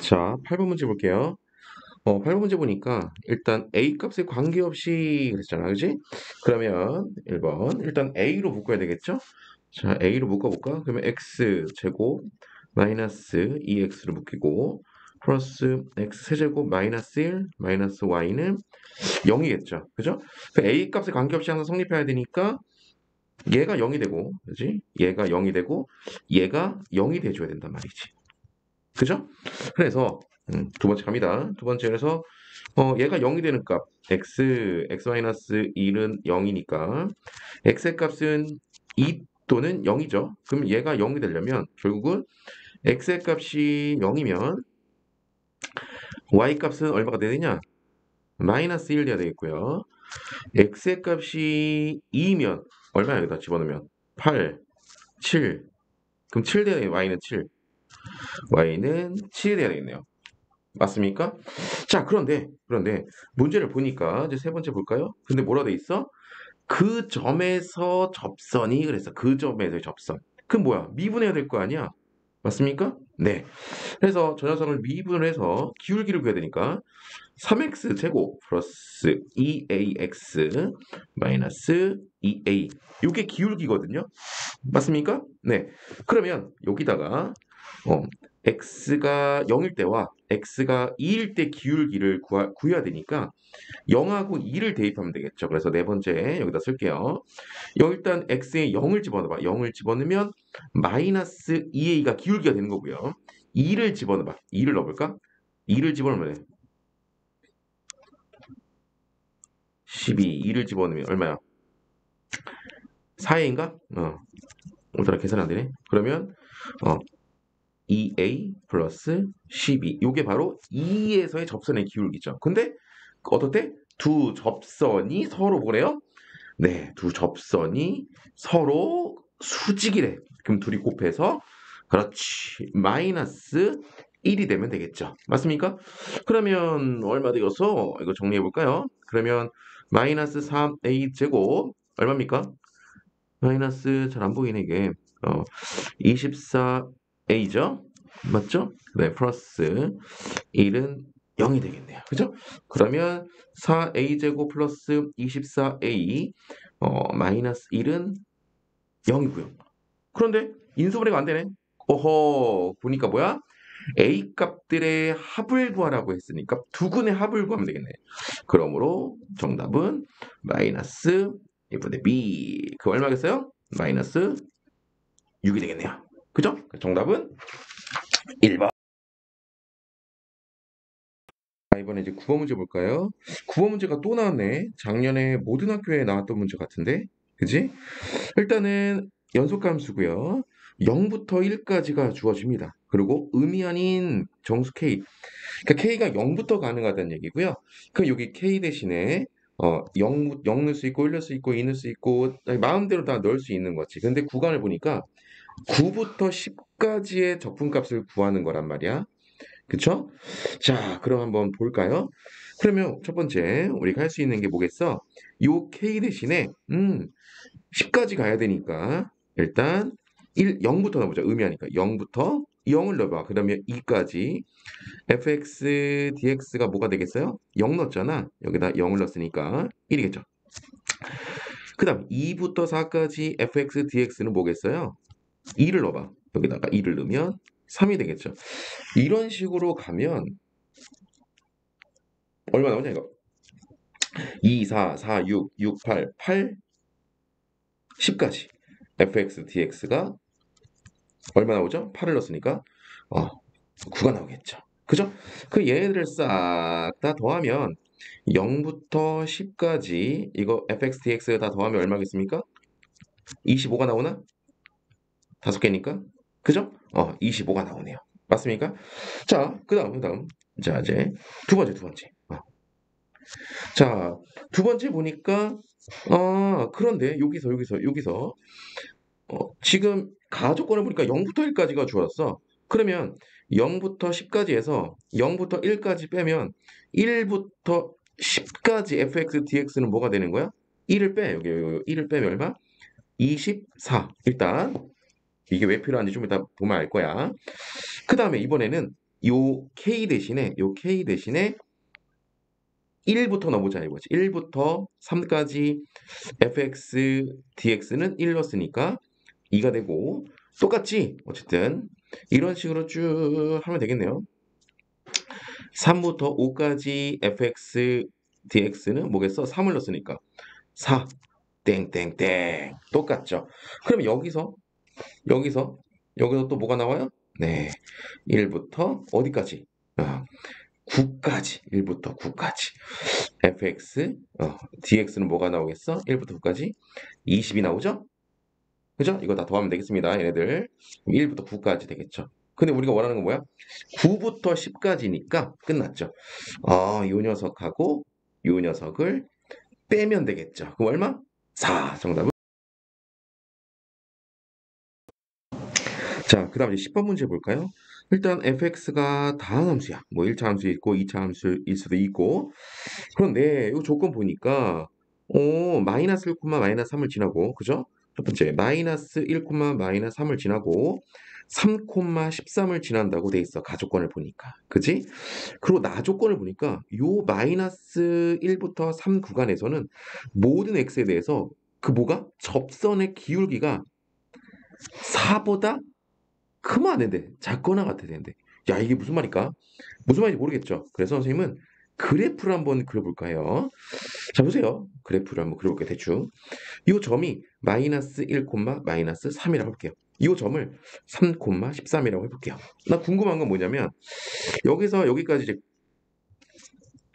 자, 8번 문제 볼게요. 8번 문제 보니까 일단 A 값에 관계없이 그랬잖아, 그지? 그러면 1번 일단 A로 묶어야 되겠죠? 자, A로 묶어볼까? 그러면 X 제곱 마이너스 2X를 묶이고 플러스 X 세제곱 마이너스 1 마이너스 Y는 0이겠죠, 그죠? 그 A 값에 관계없이 항상 성립해야 되니까 얘가 0이 되고, 그지? 얘가 0이 되고 얘가 0이 돼줘야 된단 말이지. 그죠? 그래서 두 번째 갑니다. 두 번째에서 얘가 0이 되는 값 x-1은 0이니까 x의 값은 2 또는 0이죠. 그럼 얘가 0이 되려면 결국은 x의 값이 0이면 y 값은 얼마가 돼야 되냐? 마이너스 1 돼야 되겠고요. x의 값이 2면 얼마야 여기다 집어넣으면 8, 7. 그럼 7 돼야 되겠네. y는 7. y는 7이 돼야 되겠네요. 맞습니까? 자, 그런데 문제를 보니까 이제 세 번째 볼까요? 근데 뭐라 돼 있어? 그 점에서 접선이 그랬어. 그 점에서의 접선. 그럼 뭐야? 미분해야 될 거 아니야? 맞습니까? 네. 그래서 저 녀석을 미분을 해서 기울기를 구해야 되니까 3x 제곱 플러스 2ax 마이너스 2a. 요게 기울기거든요. 맞습니까? 네. 그러면 여기다가 어, x가 0일 때와 x가 2일 때 기울기를 구해야 되니까 0하고 2를 대입하면 되겠죠. 그래서 네 번째 여기다 쓸게요. 일단 x에 0을 집어넣어봐. 0을 집어넣으면 마이너스 2a가 기울기가 되는 거고요. 2를 집어넣어봐. 2를 넣어볼까? 2를 집어넣으면 돼. 12. 2를 집어넣으면 얼마야? 4a인가? 오늘따라 계산 안 되네. 그러면 어, 2a 플러스 12. 이게 바로 2에서의 접선의 기울기죠. 근데 어떻게? 두 접선이 서로 뭐래요? 네, 두 접선이 서로 수직이래. 그럼 둘이 곱해서 그렇지. 마이너스 1이 되면 되겠죠. 맞습니까? 그러면 얼마 되겠어? 이거 정리해 볼까요? 그러면 마이너스 3a 제곱 얼마입니까? 마이너스 잘 안 보이네 이게. 24a죠? 맞죠? 네, 플러스 1은 0이 되겠네요. 그죠? 그러면 4a 제곱 플러스 24a 마이너스 1은 0이고요. 그런데 인수분해가 안 되네. 오호, 보니까 뭐야? a 값들의 합을 구하라고 했으니까 두 근의 합을 구하면 되겠네. 그러므로 정답은 마이너스 1분의 b. 그 얼마겠어요? 마이너스 6이 되겠네요. 그죠? 정답은 1번. 자, 이번에 이제 9번 문제 볼까요? 9번 문제가 또 나왔네. 작년에 모든 학교에 나왔던 문제 같은데. 그지? 일단은 연속함수고요. 0부터 1까지가 주어집니다. 그리고 음이 아닌 정수 K. 그러니까 K가 0부터 가능하다는 얘기고요. 그럼 여기 K 대신에 0 넣을 수 있고 1 넣을 수 있고 2 넣을 수 있고 마음대로 다 넣을 수 있는 거지. 근데 구간을 보니까 9부터 10까지의 적분값을 구하는 거란 말이야. 그쵸? 자, 그럼 한번 볼까요? 그러면 첫 번째 우리가 할 수 있는 게 뭐겠어? 요 K 대신에 10까지 가야 되니까 일단 0부터 넣어보자. 의미하니까 0부터 0을 넣어봐. 그 다음에 2까지 fx dx가 뭐가 되겠어요? 0 넣었잖아. 여기다 0을 넣었으니까 1이겠죠. 그 다음 2부터 4까지 fx dx는 뭐겠어요? 2를 넣어봐. 여기다가 2를 넣으면 3이 되겠죠. 이런 식으로 가면 얼마 나오냐 이거? 2, 4, 4, 6, 6, 8, 8, 10까지 fx dx가 얼마 나오죠? 8을 넣었으니까 9가 나오겠죠. 그죠? 그 얘네들을 싹 다 더하면 0부터 10까지 이거 fx dx 다 더하면 얼마겠습니까? 25가 나오나? 5개니까. 그죠? 25가 나오네요. 맞습니까? 자, 그다음. 자, 이제 두 번째. 자, 두 번째 보니까 그런데 여기서 지금 가족권을 보니까 0부터 1까지가 주었어. 그러면 0부터 10까지 해서 0부터 1까지 빼면 1부터 10까지 fx dx는 뭐가 되는 거야? 1을 빼. 여기 1을 빼면 얼마? 24. 일단 이게 왜 필요한지 좀 이따 보면 알 거야. 그 다음에 이번에는 요 K 대신에 1부터 넣어보자 이거지. 1부터 3까지 fx, dx는 1 넣었으니까 2가 되고 똑같지? 어쨌든 이런 식으로 쭉 하면 되겠네요. 3부터 5까지 fx, dx는 뭐겠어? 3을 넣었으니까 4, 땡땡땡 똑같죠? 그럼 여기서 또 뭐가 나와요? 네, 1부터 어디까지? 9까지 1부터 9까지 fx, dx는 뭐가 나오겠어? 1부터 9까지 20이 나오죠? 그죠? 이거 다 더하면 되겠습니다. 얘네들 1부터 9까지 되겠죠? 근데 우리가 원하는 건 뭐야? 9부터 10까지니까 끝났죠. 요 녀석하고 요 녀석을 빼면 되겠죠. 그럼 얼마? 4. 정답은. 자, 그 다음 이제 10번 문제 볼까요? 일단 fx가 다항함수야. 뭐 1차 함수 있고 2차 함수일 수도 있고. 그런데 이 조건 보니까 마이너스 1, 마이너스 3을 지나고 그죠? 첫 번째 마이너스 1, 마이너스 3을 지나고 3, 13을 지난다고 돼 있어. 가조건을 보니까. 그지? 그리고 나조건을 보니까 요 마이너스 1부터 3 구간에서는 모든 x에 대해서 그 뭐가? 접선의 기울기가 4보다 크면 안 된대. 작거나 같아야 되는데. 야, 이게 무슨 말일까? 무슨 말인지 모르겠죠. 그래서 선생님은 그래프를 한번 그려볼까 해요. 자, 보세요. 그래프를 한번 그려볼게요. 대충. 이 점이 마이너스 1, 마이너스 3이라고 할게요. 이 점을 3, 13이라고 해볼게요. 나 궁금한 건 뭐냐면 여기서 여기까지 이제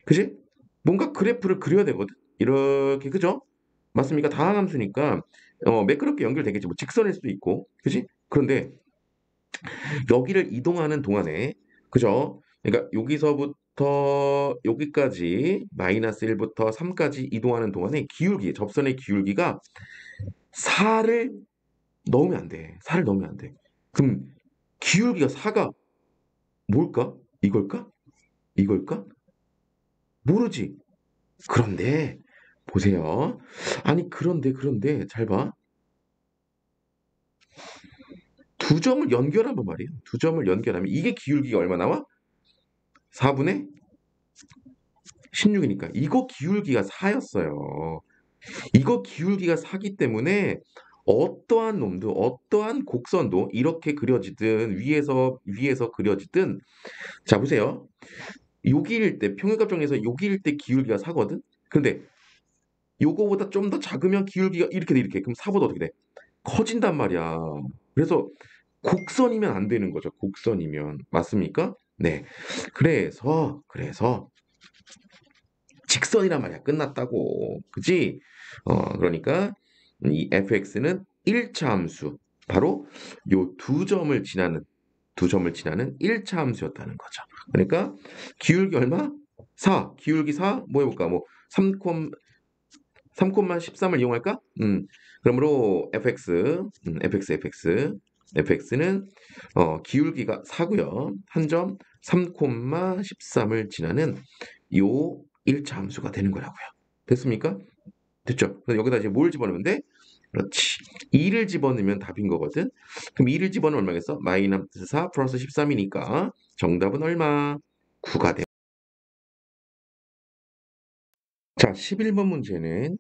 그지? 뭔가 그래프를 그려야 되거든. 이렇게 그죠? 맞습니까? 다항함수니까 매끄럽게 연결되겠지. 뭐 직선일 수도 있고, 그지? 그런데 여기를 이동하는 동안에 그죠? 그러니까 여기서부터 여기까지 마이너스 1부터 3까지 이동하는 동안에 기울기, 접선의 기울기가 4를 넣으면 안 돼. 4를 넣으면 안 돼. 그럼 기울기가 4가 뭘까? 이걸까? 이걸까? 모르지. 그런데 보세요. 아니 그런데 잘 봐. 두 점을 연결하면 말이에요. 두 점을 연결하면 이게 기울기가 얼마 나와? 4분의 16이니까 이거 기울기가 4였어요. 이거 기울기가 4기 때문에 어떠한 놈도 어떠한 곡선도 이렇게 그려지든 위에서 그려지든 자 보세요. 여기일 때 평행값 정리해서 여기일 때 기울기가 4거든. 근데 요거보다 좀 더 작으면 기울기가 이렇게 돼 이렇게. 그럼 4보다 어떻게 돼? 커진단 말이야. 그래서 곡선이면 안 되는 거죠. 곡선이면 맞습니까? 네. 그래서 직선이란 말이야. 끝났다고. 그지? 그러니까 이 fx는 1차 함수. 바로 요 두 점을 지나는 1차 함수였다는 거죠. 그러니까 기울기 얼마? 4. 기울기 4. 뭐 해볼까? 뭐 3, 13을 이용할까? 그러므로 fx는 기울기가 4고요. 한 점 3, 13을 지나는 요 1차 함수가 되는 거라고요. 됐습니까? 됐죠? 그래서 여기다 이제 뭘 집어넣으면 돼? 그렇지. 2를 집어넣으면 답인 거거든. 그럼 2를 집어넣으면 얼마겠어? 마이너스 4 플러스 13이니까 정답은 얼마? 9가 돼. 자, 11번 문제는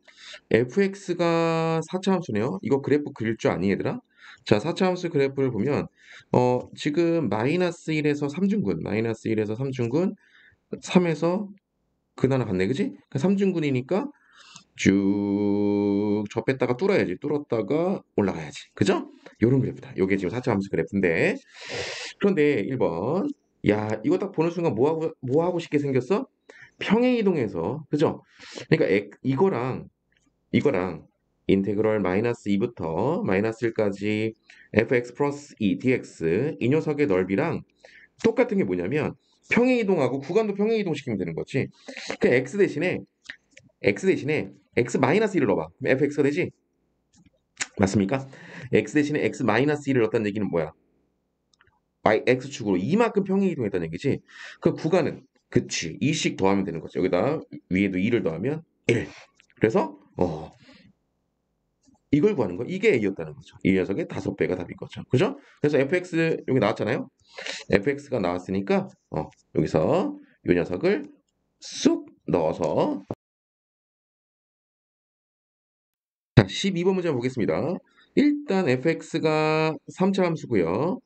fx가 4차 함수네요. 이거 그래프 그릴 줄 아니 얘들아? 자, 4차 함수 그래프를 보면 지금 마이너스 1에서 3중근, 마이너스 1에서 3중근, 3에서 근하나 같네, 그지? 3중근이니까 쭉 저 뺐다가 뚫어야지. 뚫었다가 올라가야지. 그죠? 요런 그래프다. 요게 지금 4차 함수 그래프인데 그런데 1번 야, 이거 딱 보는 순간 뭐 하고 싶게 생겼어? 평행 이동해서 그죠? 그러니까 이거랑 인테그럴 마이너스 2부터 마이너스 1까지 fx 플러스 2 dx 이 녀석의 넓이랑 똑같은 게 뭐냐면 평행 이동하고 구간도 평행 이동시키면 되는 거지. 그 x 대신에 x 마이너스 1을 넣어봐. 그럼 fx가 되지? 맞습니까? x 대신에 x 마이너스 1을 넣었다는 얘기는 뭐야? x축으로 이만큼 평행 이동했다는 얘기지. 그 구간은 그치 2씩 더하면 되는 거죠. 여기다 위에도 2를 더하면 1. 그래서 이걸 구하는 거. 이게 A였다는 거죠. 이 녀석의 5배가 답인 거죠. 그죠? 그래서 fx 여기 나왔잖아요. fx가 나왔으니까 여기서 이 녀석을 쑥 넣어서 자, 12번 문제 보겠습니다. 일단 fx가 3차 함수고요.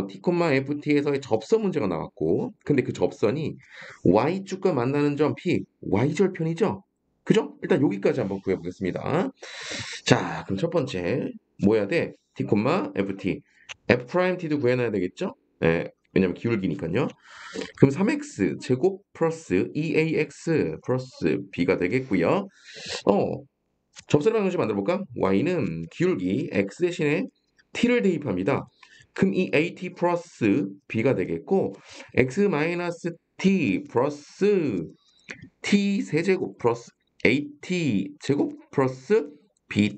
t, ft에서의 접선 문제가 나왔고 근데 그 접선이 y축과 만나는 점 p, y절편이죠? 그죠? 일단 여기까지 한번 구해보겠습니다. 자, 그럼 첫 번째 뭐 해야 돼? t, ft f't도 구해놔야 되겠죠? 예, 왜냐면 기울기니까요. 그럼 3x 제곱 플러스 2ax 플러스 b가 되겠고요. 접선의 방정식 만들어볼까? y는 기울기 x 대신에 t를 대입합니다. 그럼 이 at 플러스 b가 되겠고 x 마이너스 t 플러스 t 세제곱 플러스 at 제곱 플러스 bt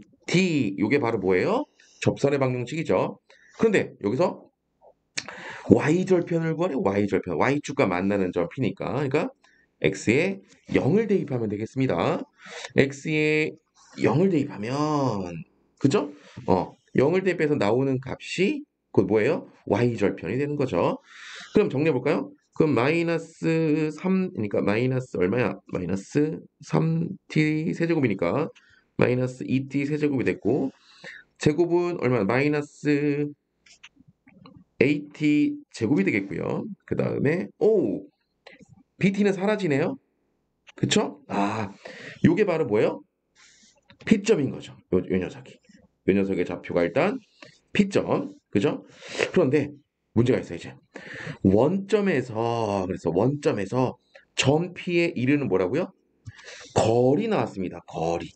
이게 바로 뭐예요? 접선의 방정식이죠. 그런데 여기서 y절편을 구하래. y절편. y축과 만나는 점 p니까. 그러니까 x에 0을 대입하면 되겠습니다. x에 0을 대입하면 그죠? 0을 대입해서 나오는 값이 곧 뭐예요? y절편이 되는 거죠. 그럼 정리해 볼까요? 그럼 마이너스 3, 그러니까 마이너스 얼마야? 마이너스 3t 세제곱이니까 마이너스 2t 세제곱이 됐고 제곱은 얼마야? 마이너스 AT 제곱이 되겠고요. 그 다음에 BT는 사라지네요. 그쵸? 요게 바로 뭐예요? P점인 거죠. 요 녀석이. 요 녀석의 좌표가 일단 P점. 그죠? 그런데 문제가 있어요, 이제. 그래서 원점에서 점 P에 이르는 뭐라고요? 거리 나왔습니다. 거리.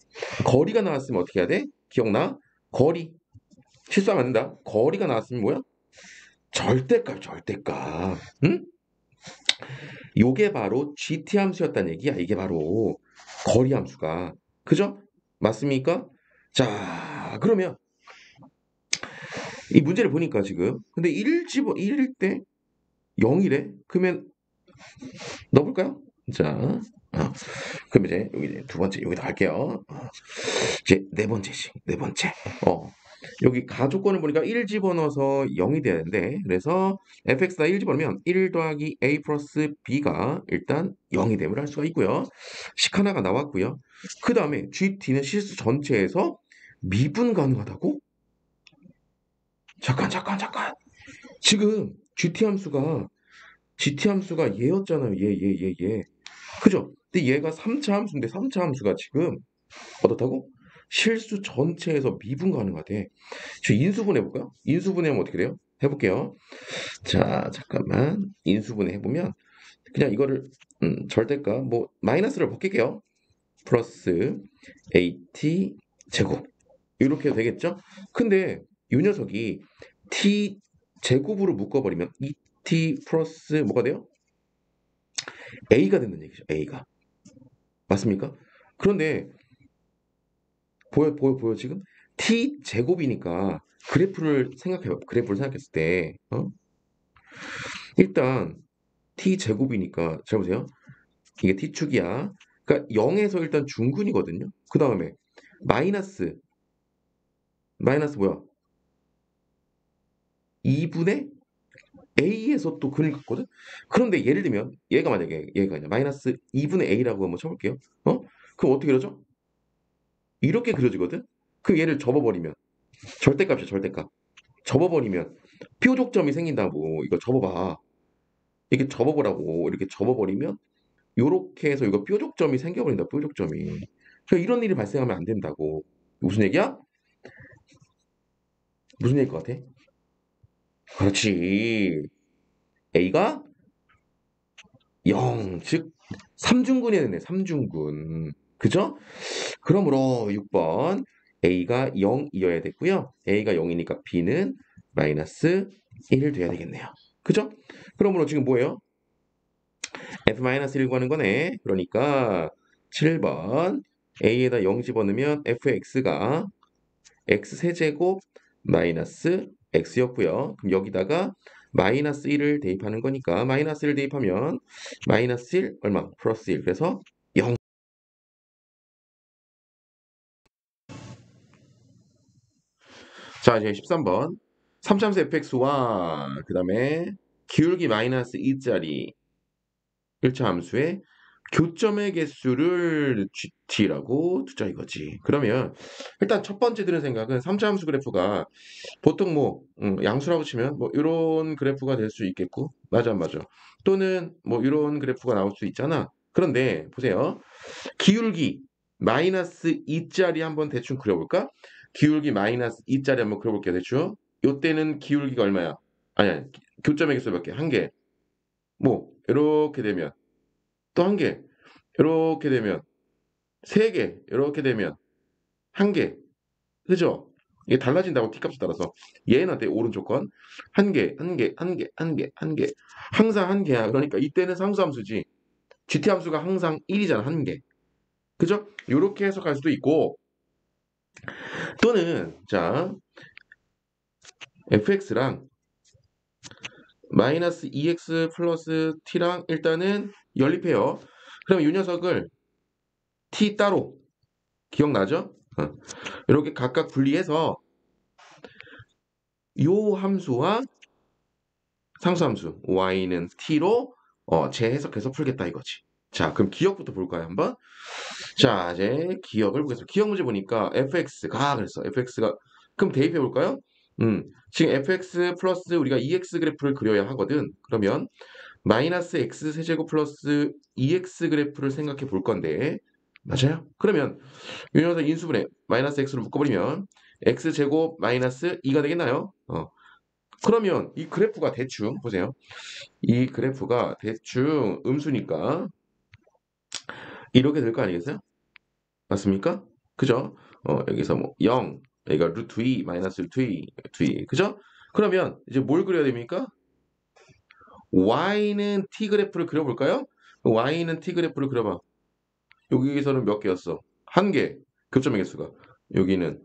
거리가 나왔으면 어떻게 해야 돼? 기억나? 거리. 실수하면 안 된다. 거리가 나왔으면 뭐야? 절대값, 절대값. 응? 요게 바로 GT 함수였다는 얘기야. 이게 바로 거리 함수가. 그죠? 맞습니까? 자, 그러면 이 문제를 보니까 지금 근데 1일 때 0이래? 그러면 넣어볼까요? 자, 그럼 이제 여기 이제 두 번째 여기다 갈게요. 이제 네 번째씩 네 번째. 여기 가조건을 보니까 1 집어넣어서 0이 돼야 되는데 그래서 fx가 1 집어넣으면 1 더하기 a 플러스 b가 일단 0이 됨을 할 수가 있고요. 식 하나가 나왔고요. 그 다음에 gt는 실수 전체에서 미분 가능하다고? 잠깐. 지금 GT 함수가 얘였잖아요. 얘. 그죠? 근데 얘가 3차 함수인데 3차 함수가 지금 어떻다고? 실수 전체에서 미분 가능하대. 저 인수분 해볼까요? 인수분해하면 어떻게 돼요? 해볼게요. 자, 잠깐만. 인수분해 해보면 그냥 이거를 절대값 뭐 마이너스를 벗길게요. 플러스 AT 제곱 이렇게 되겠죠? 근데 이 녀석이 T 제곱으로 묶어버리면 2T 플러스 뭐가 돼요? A가 된다는 얘기죠. A가. 맞습니까? 그런데 보여 지금? T 제곱이니까 그래프를 생각해봐. 그래프를 생각했을 때 일단 T 제곱이니까 잘 보세요. 이게 T축이야. 그러니까 0에서 일단 중근이거든요. 그 다음에 마이너스 뭐야? 2분의 A에서 또 근을 긋거든? 그런데 예를 들면 얘가 만약에 얘가 그냥 마이너스 2분의 A라고 한번 쳐볼게요. 그럼 어떻게 그러죠? 이렇게 그려지거든? 그 얘를 접어버리면 절대값이야 절대값. 접어버리면 표족점이 생긴다고. 이거 접어봐. 이렇게 접어보라고. 이렇게 접어버리면 요렇게 해서 이거 뾰족점이 생겨버린다. 뾰족점이. 그러니까 이런 일이 발생하면 안 된다고. 무슨 얘기야? 무슨 얘기일 것 같아? 그렇지. A가 0, 즉 3중근이 되네. 3중근. 그죠? 그러므로 6번 A가 0이어야 됐고요. A가 0이니까 B는 마이너스 1 돼야 되겠네요. 그죠? 그러므로 지금 뭐예요? F-1 구하는 거네. 그러니까 7번 A에다 0 집어넣으면 fx가 x세제곱 마이너스 x였고요. 그럼 여기다가 마이너스 1을 대입하는 거니까 마이너스 1을 대입하면 마이너스 1 얼마? 플러스 1. 그래서 0. 자, 이제 13번. 3참수 fx와 그 다음에 기울기 마이너스 2짜리 1차 함수의 교점의 개수를 gt라고 두자 이거지. 그러면 일단 첫 번째 드는 생각은 3차 함수 그래프가 보통 뭐 양수라고 치면 뭐 이런 그래프가 될 수 있겠고, 맞아 안 맞아, 또는 뭐 이런 그래프가 나올 수 있잖아. 그런데 보세요. 기울기 마이너스 2짜리 한번 대충 그려볼까? 기울기 마이너스 2짜리 한번 그려볼게요. 대충. 요때는 기울기가 얼마야? 아니, 교점의 개수 몇 개? 한 개. 뭐 이렇게 되면 또 한 개. 이렇게 되면 세 개. 이렇게 되면 한 개. 그죠? 이게 달라진다고 t값에 따라서. 얘는 어때? 오른쪽 건 한 개, 한 개, 한 개, 한 개, 한 개. 항상 한 개야. 그러니까 이때는 상수함수지. GT 함수가 항상 1이잖아. 한 개. 그죠? 요렇게 해석할 수도 있고, 또는 자 fx랑 마이너스 2x 플러스 t랑 일단은 연립해요. 그럼 이 녀석을 t 따로, 기억나죠? 이렇게 각각 분리해서 요 함수와 상수함수 y는 t로 재해석해서 풀겠다 이거지. 자, 그럼 기억부터 볼까요 한번? 자, 이제 기억을 보겠습니다. 기억 문제 보니까 fx가 그랬어. fx가 그럼 대입해 볼까요? 지금 fx 플러스 우리가 2x 그래프를 그려야 하거든. 그러면 마이너스 x 세제곱 플러스 2x 그래프를 생각해 볼 건데, 맞아요? 그러면 이 녀석 인수분해 마이너스 x로 묶어버리면 x제곱 마이너스 2가 되겠나요? 그러면 이 그래프가 대충 보세요. 이 그래프가 대충 음수니까 이렇게 될 거 아니겠어요? 맞습니까? 그죠? 여기서 뭐 0, 여기가 루트 2, 마이너스 루트 2, 루트 2, 그죠? 그러면 이제 뭘 그려야 됩니까? y는 t 그래프를 그려볼까요? y는 t 그래프를 그려봐. 여기서는 몇 개였어? 한 개, 교점의 개수가. 여기는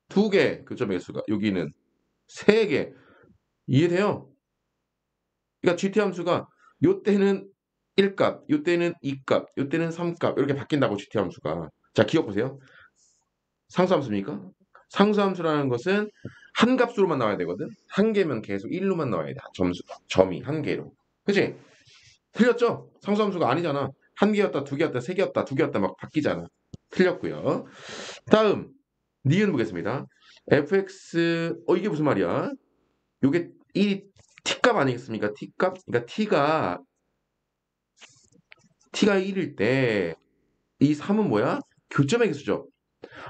두 개, 교점의 개수가. 여기는 세 개. 이해돼요? 그러니까 GT 함수가 요때는 1값, 요때는 2값, 요때는 3값 이렇게 바뀐다고 GT 함수가. 자, 기억 보세요. 상수함수입니까? 상수함수라는 것은 한 값으로만 나와야 되거든. 한 개면 계속 1로만 나와야 돼. 점이 한 개로. 그치? 틀렸죠? 상수함수가 아니잖아. 한 개였다, 두 개였다, 세 개였다, 두 개였다 막 바뀌잖아. 틀렸고요. 다음 니은 보겠습니다. fx 이게 무슨 말이야? 요게 1이 t값 아니겠습니까? t값. 그러니까 t가 1일 때 이 3은 뭐야? 교점의 개수죠.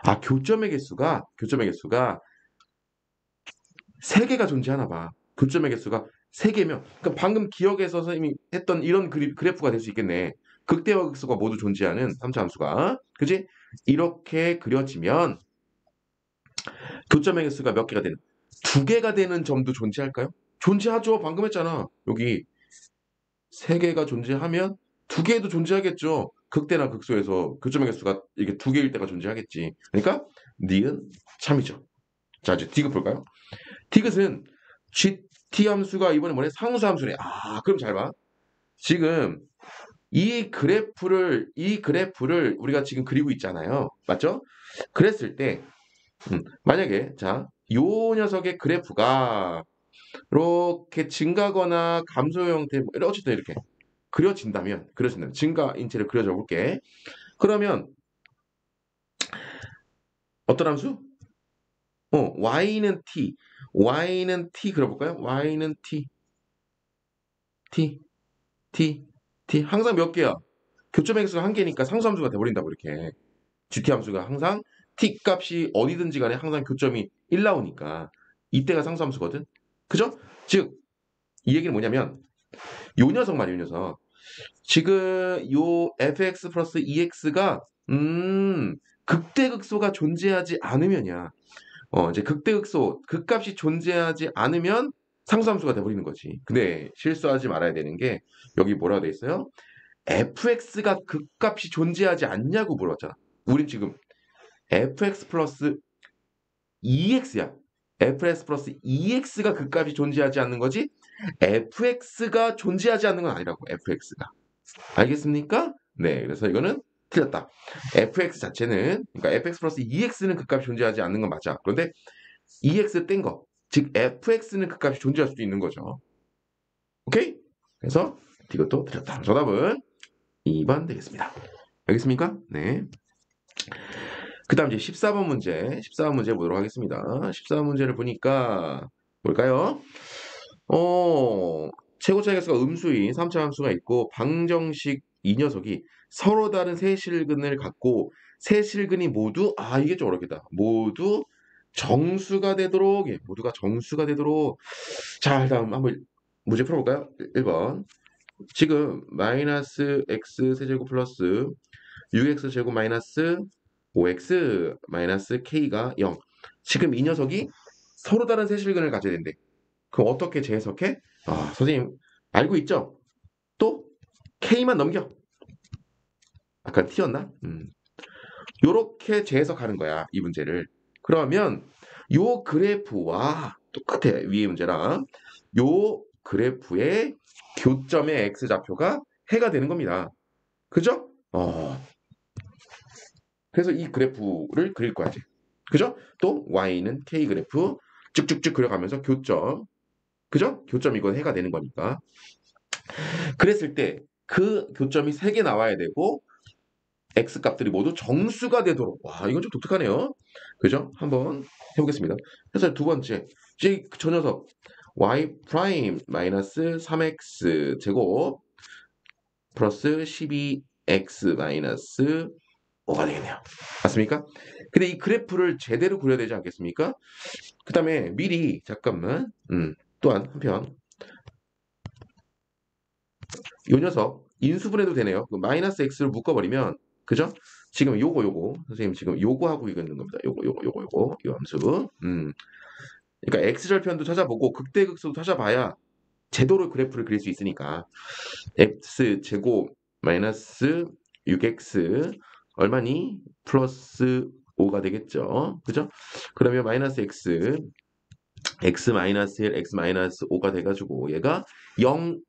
아, 교점의 개수가 3개가 존재하나 봐. 교점의 개수가 3개면, 그러니까 방금 기억에서 선생님이 했던 이런 그래프가 될 수 있겠네. 극대와 극소가 모두 존재하는 3차 함수가. 그지? 이렇게 그려지면 교점의 개수가 몇 개가 되는? 2개가 되는 점도 존재할까요? 존재하죠. 방금 했잖아. 여기 3개가 존재하면 2개도 존재하겠죠. 극대나 극소에서 교점의 개수가 이게 2개일 때가 존재하겠지. 그러니까 니은 참이죠. 자, 이제 디귿 볼까요? 디귿은 GT 함수가 이번에 뭐래? 상수 함수네. 아, 그럼 잘 봐. 지금 이 그래프를 우리가 지금 그리고 있잖아요. 맞죠? 그랬을 때 만약에 자, 요 녀석의 그래프가 이렇게 증가거나 감소 형태 뭐 어쨌든 이렇게 그려진다면 증가 인체를 그려줘 볼게. 그러면 어떤 함수? y는 t 그려볼까요? y는 t, t 항상 몇 개야? 교점의 개수가 한 개니까 상수함수가 돼버린다고 이렇게. GT 함수가 항상 t 값이 어디든지 간에 항상 교점이 1 나오니까 이때가 상수함수거든. 그죠? 즉 이 얘기는 뭐냐면 요 녀석 말이야, 요 녀석. 지금 요 fx 플러스 2x가 극대극소가 존재하지 않으면이야. 이제 극대극소 극값이 존재하지 않으면 상수함수가 돼버리는 거지. 근데 실수하지 말아야 되는 게 여기 뭐라고 돼 있어요? fx가 극값이 존재하지 않냐고 물었잖아. 우린 지금 fx 플러스 2x야. fx 플러스 2x가 극값이 존재하지 않는 거지 fx가 존재하지 않는 건 아니라고. fx가. 알겠습니까? 네, 그래서 이거는 틀렸다. fx 자체는, 그러니까 fx 플러스 2x는 극값이 존재하지 않는 건 맞아. 그런데 EX 뗀 거. 즉 fx는 그 값이 존재할 수도 있는 거죠. 오케이? 그래서 이것도 드렸다. 정답은 2번 되겠습니다. 알겠습니까? 네. 그 다음 이제 14번 문제. 14번 문제 보도록 하겠습니다. 14번 문제를 보니까 뭘까요? 최고 차이가수가 음수인 3차 함수가 있고 방정식 이 녀석이 서로 다른 세 실근을 갖고 세 실근이 모두 이게 좀 어렵겠다. 모두 정수가 되도록 모두가 정수가 되도록 자 다음 한번 문제 풀어볼까요? 1번 지금 마이너스 x 세제곱 플러스 6x 제곱 마이너스 5x 마이너스 k가 0 지금 이 녀석이 서로 다른 세 실근을 가져야 된대. 그럼 어떻게 재해석해? 선생님 알고 있죠? 또 K만 넘겨. 아까 T였나? 요렇게 재해석하는 거야 이 문제를. 그러면 요 그래프와 똑같아 위의 문제랑 요 그래프의 교점의 X좌표가 해가 되는 겁니다. 그죠? 그래서 이 그래프를 그릴 거야 이제. 그죠? 또 Y는 K 그래프 쭉쭉쭉 그려가면서 교점 그죠? 교점 이건 해가 되는 거니까. 그랬을 때 그 교점이 3개 나와야 되고 x 값들이 모두 정수가 되도록. 와, 이건 좀 독특하네요. 그죠? 한번 해보겠습니다. 그래서 두 번째, 저 녀석 y 프라임 마이너스 3x 제곱 플러스 12x 마이너스 5가 되겠네요. 맞습니까? 근데 이 그래프를 제대로 그려야 되지 않겠습니까? 그 다음에 미리 잠깐만 또한 한편 요 녀석 인수분해도 되네요. 마이너스 x를 묶어버리면 그죠? 지금 요거 선생님 지금 요거 하고 이거 있는 겁니다. 요거 요 함수. 그러니까 x절편도 찾아보고 극대극소도 찾아봐야 제도로 그래프를 그릴 수 있으니까 x 제곱 마이너스 6x 얼마니? 플러스 5가 되겠죠. 그죠? 그러면 마이너스 x 마이너스 1, x 마이너스 5가 돼가지고 얘가 0,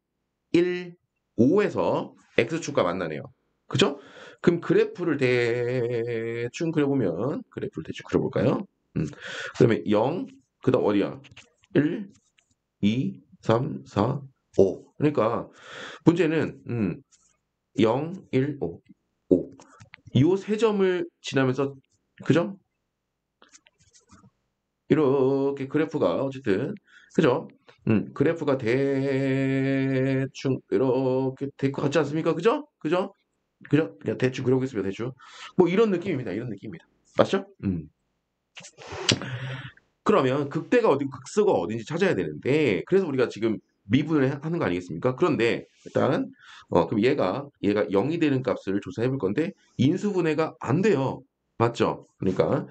1, 5에서 x축과 만나네요. 그죠? 그럼 그래프를 대충 그려보면 그래프를 대충 그려볼까요? 그다음에 0, 그 다음 어디야? 1, 2, 3, 4, 5. 그러니까 문제는 0, 1, 5, 5. 이 세 점을 지나면서 그죠? 이렇게 그래프가 어쨌든 그죠? 그래프가 대충 이렇게 될 것 같지 않습니까? 그죠? 그죠? 그죠? 그냥 대충 그려보겠습니다. 대충. 뭐 이런 느낌입니다. 이런 느낌입니다. 맞죠? 그러면 극대가 어디고 극소가 어딘지 찾아야 되는데 그래서 우리가 지금 미분을 하는 거 아니겠습니까? 그런데 일단 그럼 얘가 0이 되는 값을 조사해 볼 건데 인수분해가 안 돼요. 맞죠? 그러니까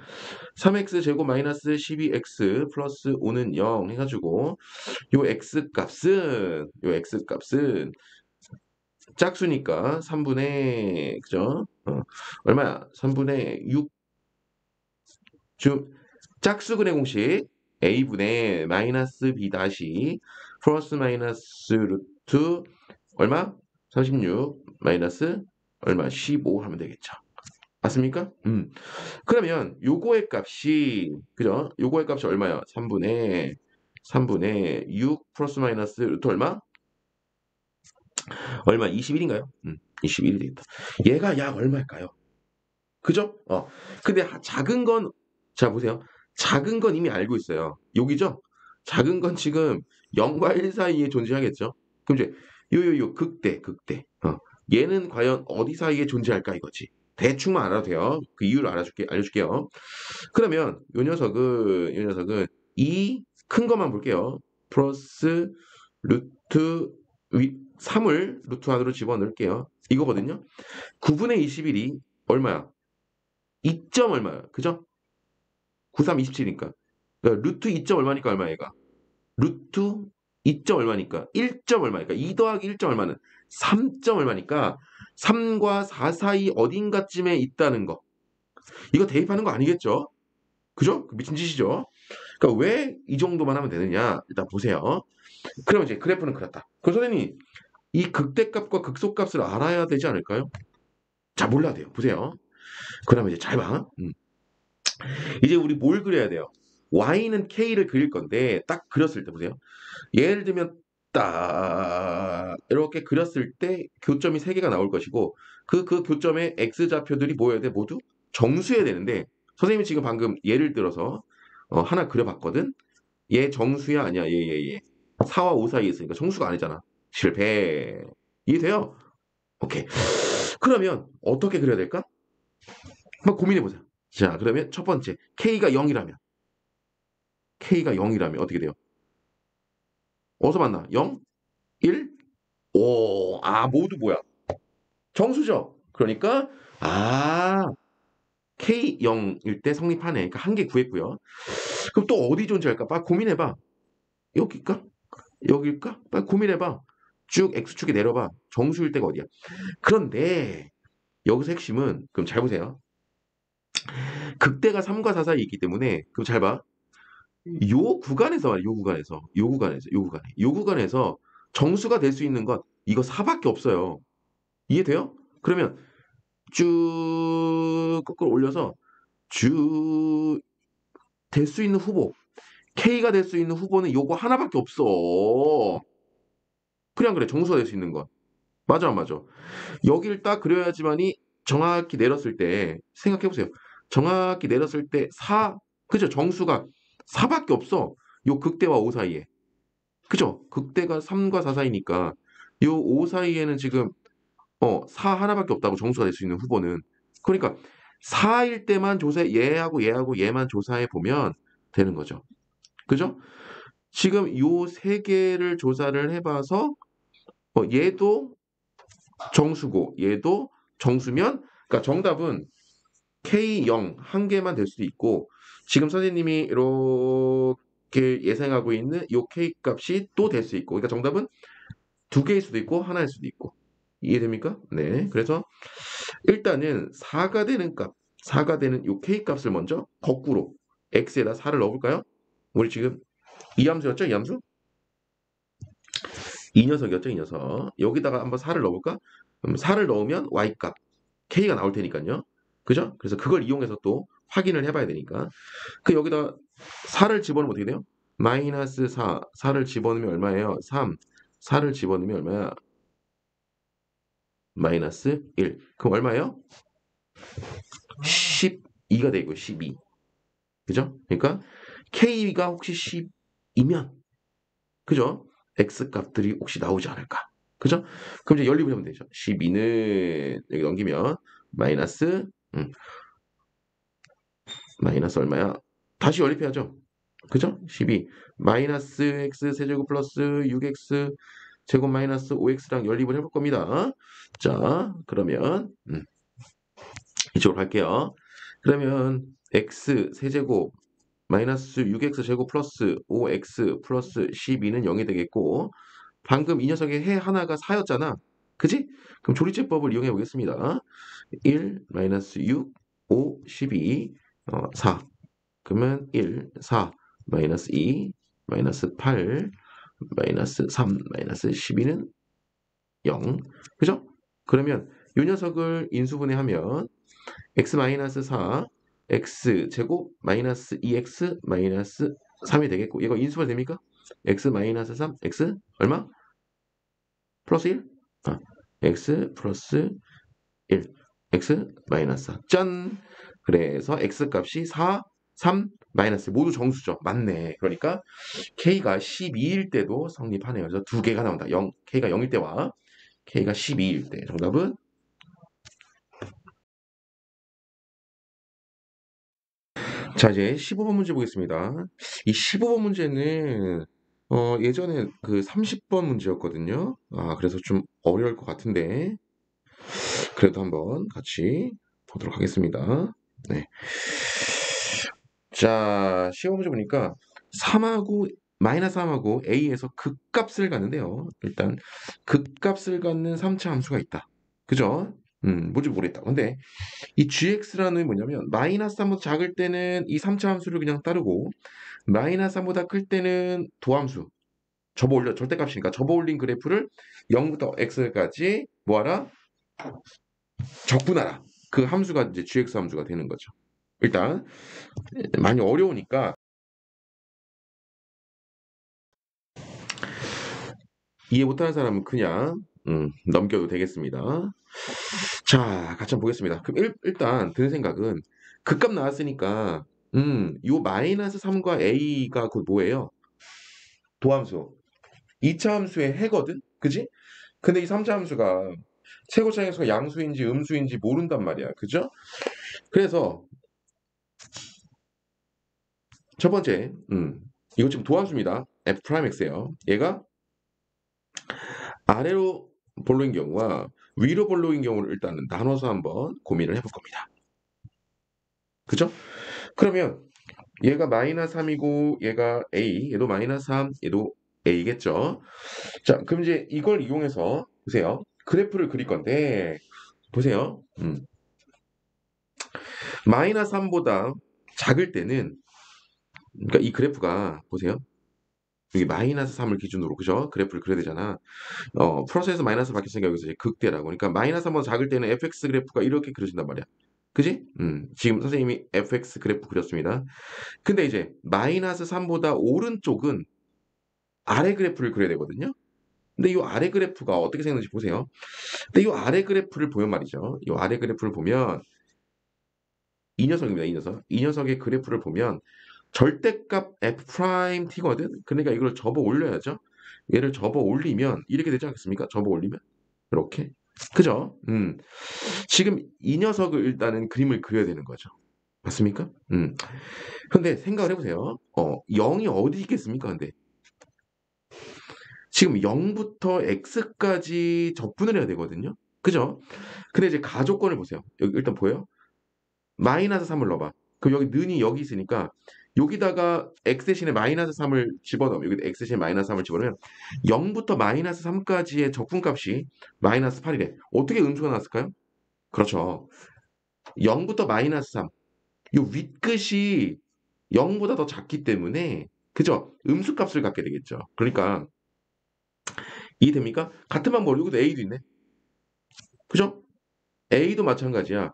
3x 제곱 마이너스 12x 플러스 5는 0 해가지고 요 x 값은 짝수니까 3분의 그죠? 얼마야? 3분의 6 짝수근의 공식 a분의 마이너스 b 다시 플러스 마이너스 루트 얼마? 36 마이너스 얼마? 15 하면 되겠죠. 맞습니까? 그러면 요거의 값이 그죠? 요거의 값이 얼마야? 3분의 6 플러스 마이너스 루트 얼마? 얼마? 21인가요? 21이 되겠다. 얘가 약 얼마일까요? 그죠? 근데 작은 건 자 보세요. 작은 건 이미 알고 있어요. 여기죠? 작은 건 지금 0과 1 사이에 존재하겠죠? 그럼 이제 요 극대. 얘는 과연 어디 사이에 존재할까 이거지. 대충만 알아도 돼요. 그 이유를 알려줄게요. 그러면 요 녀석은 이 큰 것만 볼게요. 플러스 루트 3을 루트 안으로 집어넣을게요. 이거거든요. 9분의 21이 얼마야? 2점 얼마야? 그죠? 93, 27이니까. 그러니까 루트 2점 얼마니까 얼마 얘가? 루트 2점 얼마니까? 1점 얼마니까? 2 더하기 1점 얼마는? 3점 얼마니까? 3과 4 사이 어딘가쯤에 있다는 거. 이거 대입하는 거 아니겠죠? 그죠? 미친 짓이죠? 그러니까 왜 이 정도만 하면 되느냐? 일단 보세요. 그럼 이제 그래프는 그렇다. 그럼 선생님, 이 극대값과 극소값을 알아야 되지 않을까요? 자, 몰라야 돼요. 보세요. 그러면 이제 잘 봐. 이제 우리 뭘 그려야 돼요? y는 k를 그릴 건데 딱 그렸을 때 보세요. 예를 들면 딱 이렇게 그렸을 때 교점이 3개가 나올 것이고 그 교점의 x좌표들이 뭐여야 돼? 모두 정수여야 되는데 선생님이 지금 방금 예를 들어서 하나 그려봤거든? 얘 정수야 아니야? 얘. 4와 5 사이에 있으니까 정수가 아니잖아. 실패. 이해돼요? 오케이. 그러면 어떻게 그려야 될까? 한번 고민해보자. 자, 그러면 첫 번째 k가 0이라면 어떻게 돼요? 어디서 만나? 0? 1? 오, 모두 뭐야? 정수죠. 그러니까 K 0일 때 성립하네. 그러니까 한 개 구했고요. 그럼 또 어디 존재할까? 빨리 고민해봐. 여기일까? 여기일까? 빨리 고민해봐. 쭉 X축에 내려봐. 정수일 때가 어디야? 그런데 여기서 핵심은 그럼 잘 보세요. 극대가 3과 4 사이에 있기 때문에 그럼 잘 봐. 요 구간에서 정수가 될 수 있는 건 이거 4밖에 없어요. 이해돼요? 그러면 쭉 거꾸로 올려서 쭉 될 수 있는 후보 K가 될 수 있는 후보는 요거 하나밖에 없어. 그냥 그래 정수가 될 수 있는 건 맞아 안 맞아. 여기를 딱 그려야지만이 정확히 내렸을 때 생각해 보세요. 정확히 내렸을 때 4, 그죠? 정수가 4밖에 없어. 요 극대와 5 사이에. 그죠? 극대가 3과 4 사이니까 요 5 사이에는 지금 4 하나밖에 없다고 정수가 될 수 있는 후보는. 그러니까 4일 때만 조사해 얘하고 얘만 조사해 보면 되는 거죠. 그죠? 지금 요 세 개를 조사를 해봐서 얘도 정수고 얘도 정수면 그러니까 정답은 K0 한 개만 될 수도 있고 지금 선생님이 이렇게 예상하고 있는 요 K 값이 또 될 수 있고 그러니까 정답은 두 개일 수도 있고 하나일 수도 있고 이해됩니까? 네. 그래서 일단은 4가 되는 요 K 값을 먼저 거꾸로 X에다 4를 넣어볼까요? 우리 지금 이 함수였죠? 이 함수? 이 녀석이었죠? 이 녀석. 여기다가 한번 4를 넣어볼까? 그럼 4를 넣으면 Y값 K가 나올 테니까요. 그죠? 그래서 그걸 이용해서 또 확인을 해봐야 되니까. 그 여기다 4를 집어넣으면 어떻게 돼요? 마이너스 4, 4를 집어넣으면 얼마예요? 3, 4를 집어넣으면 얼마야? 마이너스 1. 그럼 얼마예요? 12가 되고 12. 그죠? 그러니까 K가 혹시 10이면 그죠? X 값들이 혹시 나오지 않을까? 그죠? 그럼 이제 연립을 하면 되죠. 12는 여기 넘기면 마이너스 마이너스 얼마야? 다시 연립해야죠. 그죠? 12 마이너스 x 세제곱 플러스 6x 제곱 마이너스 5x랑 연립을 해볼 겁니다. 자, 그러면 이쪽으로 갈게요. 그러면 x 세제곱 마이너스 6x 제곱 플러스 5x 플러스 12는 0이 되겠고 방금 이 녀석의 해 하나가 4였잖아. 그지? 그럼 조리제법을 이용해 보겠습니다. 1 마이너스 6 5 12 4 그러면 1 4 마이너스 2 마이너스 8 마이너스 3 마이너스 12는 0 그죠? 그러면 이 녀석을 인수분해하면 x 마이너스 4 x 제곱 마이너스 2x 마이너스 3이 되겠고 이거 인수분해 됩니까? x 마이너스 3 x 얼마? 플러스 1? x 플러스 1 x 마이너스 4 짠! 그래서 x 값이 4 3 마이너스 모두 정수죠. 맞네. 그러니까 k가 12일 때도 성립하네요. 그래서 두 개가 나온다. 0, k가 0일 때와 k가 12일 때. 정답은 자 이제 15번 문제 보겠습니다. 이 15번 문제는 예전에 그 30번 문제였거든요. 그래서 좀 어려울 것 같은데 그래도 한번 같이 보도록 하겠습니다. 네. 자, 시험 문제 보니까 3하고 마이너스 3하고 A에서 극값을 갖는데요. 일단 극값을 갖는 3차 함수가 있다. 그죠? 뭔지 모르겠다. 근데 이 gx라는 뭐냐면 마이너스 3보다 작을 때는 이 3차 함수를 그냥 따르고 마이너스 3보다 클 때는 도함수 접어 올려 절대값이니까 접어 올린 그래프를 0부터 x까지 뭐하라? 적분하라. 그 함수가 이제 gx 함수가 되는 거죠. 일단 많이 어려우니까 이해 못하는 사람은 그냥 넘겨도 되겠습니다. 자, 같이 한번 보겠습니다. 그럼 일단 드는 생각은 극값 나왔으니까 요 마이너스 3과 a가 곧 뭐예요? 도함수. 2차 함수의 해거든? 그지? 근데 이 3차 함수가 최고차 함수가 양수인지 음수인지 모른단 말이야. 그죠? 그래서 첫 번째, 이거 지금 도함수입니다. f 프라임 x예요. 얘가 아래로 볼로인 경우와 위로 볼로인 경우를 일단은 나눠서 한번 고민을 해볼 겁니다. 그죠? 그러면 얘가 마이너스 3이고 얘가 a, 얘도 마이너스 3, 얘도 a겠죠? 자, 그럼 이제 이걸 이용해서 보세요. 그래프를 그릴 건데 보세요. 마이너스 3보다 작을 때는 그러니까 이 그래프가 보세요. 여기 마이너스 3을 기준으로 그죠? 그래프를 그려야 되잖아. 플러스에서 마이너스 바뀌었으니까 여기서 이제 극대라고. 그러니까 마이너스 3보다 작을 때는 fx 그래프가 이렇게 그려진단 말이야. 그지? 지금 선생님이 fx 그래프 그렸습니다. 근데 이제 마이너스 3보다 오른쪽은 아래 그래프를 그려야 되거든요. 근데 이 아래 그래프가 어떻게 생겼는지 보세요. 근데 이 아래 그래프를 보면 말이죠. 이 아래 그래프를 보면 이 녀석입니다. 이 녀석. 이 녀석의 그래프를 보면 절대값 f 프라임 t거든. 그러니까 이걸 접어 올려야죠. 얘를 접어 올리면 이렇게 되지 않겠습니까? 접어 올리면 이렇게. 그죠? 지금 이 녀석을 일단은 그림을 그려야 되는 거죠. 맞습니까? 근데 생각을 해보세요. 0이 어디 있겠습니까? 근데 지금 0부터 x까지 적분을 해야 되거든요. 그죠? 근데 이제 가조건을 보세요. 여기 일단 보여요? 마이너스 3을 넣어봐. 그럼 여기 는이 여기 있으니까 여기다가 x 대신에 마이너스 3을 집어넣으면 여기 x 대신에 마이너스 3을 집어넣으면 0부터 마이너스 3까지의 적분값이 마이너스 8이래. 어떻게 음수가 나왔을까요? 그렇죠. 0부터 마이너스 3. 요 윗끝이 0보다 더 작기 때문에 그죠? 음수값을 갖게 되겠죠. 그러니까 이해됩니까? 같은 방법 여기도 a도 있네. 그죠? a도 마찬가지야.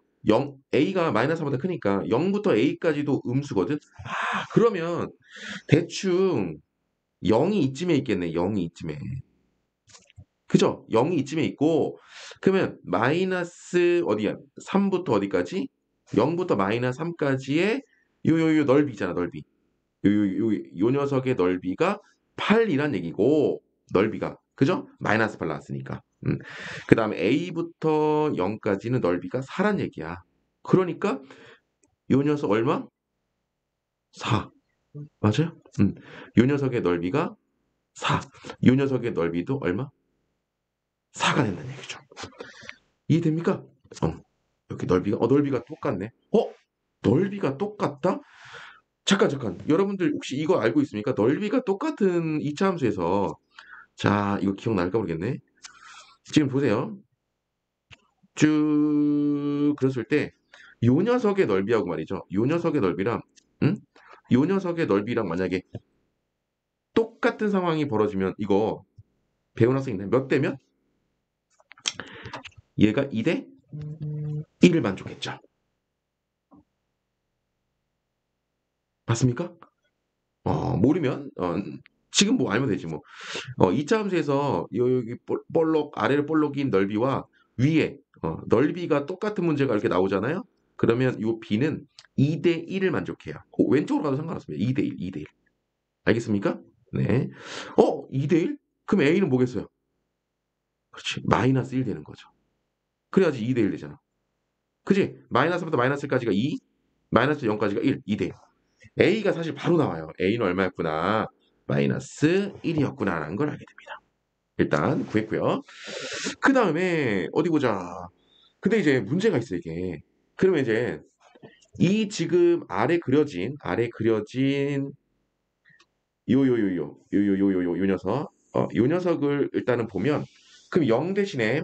a가 마이너스 4보다 크니까 0부터 a까지도 음수거든. 그러면 대충 0이 이쯤에 있겠네. 0이 이쯤에. 그죠? 0이 이쯤에 있고 그러면 마이너스 어디야? 3부터 어디까지? 0부터 마이너스 3까지의 요 넓이잖아. 넓이. 요 녀석의 넓이가 8이란 얘기고 넓이가 그죠? 마이너스 8 나왔으니까. 그 다음에 a부터 0까지는 넓이가 4란 얘기야. 그러니까 요 녀석 얼마? 4. 맞아요? 요 녀석의 넓이가 4. 요 녀석의 넓이도 얼마? 4가 된다는 얘기죠. 이해됩니까? 여기 넓이가 똑같네. 넓이가 똑같다? 잠깐. 여러분들 혹시 이거 알고 있습니까? 넓이가 똑같은 이차 함수에서 자, 이거 기억날까 모르겠네. 지금 보세요. 쭉 그랬을 때 요 녀석의 넓이하고 말이죠. 요 녀석의 넓이랑 응? 요 녀석의 넓이랑 만약에 똑같은 상황이 벌어지면 이거 배운 학생 있나요? 몇 대면? 얘가 2대 1을 만족했죠. 맞습니까? 모르면 지금 뭐 알면 되지 뭐. 2차 함수에서 여기 볼록 아래로 볼록인 넓이와 위에 넓이가 똑같은 문제가 이렇게 나오잖아요. 그러면 이 b는 2대 1을 만족해요. 왼쪽으로 가도 상관없습니다. 2대 1, 2대 1. 알겠습니까? 네. 2대 1? 그럼 a는 뭐겠어요? 그렇지. 마이너스 1 되는 거죠. 그래야지 2대 1 되잖아. 그지? 마이너스부터 마이너스까지가 2, 마이너스 0까지가 1, 2대 1. a가 사실 바로 나와요. a는 얼마였구나? 마이너스 1이었구나라는 걸 알게 됩니다. 일단 구했고요. 그 다음에 어디 보자. 근데 이제 문제가 있어 이게. 그러면 이제 이 지금 아래 그려진 요 녀석 요 녀석을 일단은 보면 그럼 0 대신에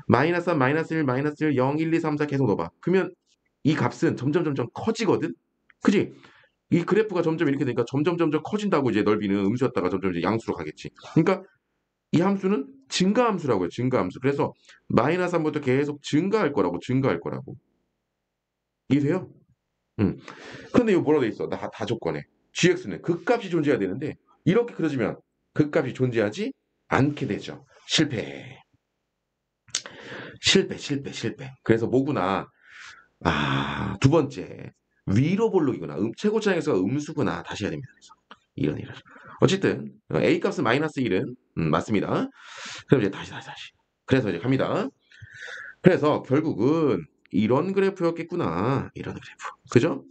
마이너스 3, 마이너스 1, 마이너스 1, 0, 1, 2, 3, 4 계속 넣어봐. 그러면 이 값은 점점 커지거든. 그지? 이 그래프가 점점 이렇게 되니까 점점 커진다고 이제 넓이는 음수였다가 점점 이제 양수로 가겠지. 그러니까 이 함수는 증가함수라고 해요. 증가함수. 그래서 마이너스 3부터 계속 증가할 거라고. 이해돼요? 음. 근데 이거 뭐라 돼 있어? 다 조건에. gx는 극값이 존재해야 되는데 이렇게 그려지면 극값이 존재하지 않게 되죠. 실패. 실패. 그래서 뭐구나. 두 번째. 위로 볼록이구나. 최고차항에서 음수구나. 다시 해야 됩니다. 그래서 이런. 어쨌든 A 값은 마이너스 1은 맞습니다. 그럼 이제 다시. 그래서 이제 갑니다. 그래서 결국은 이런 그래프였겠구나. 이런 그래프. 그죠?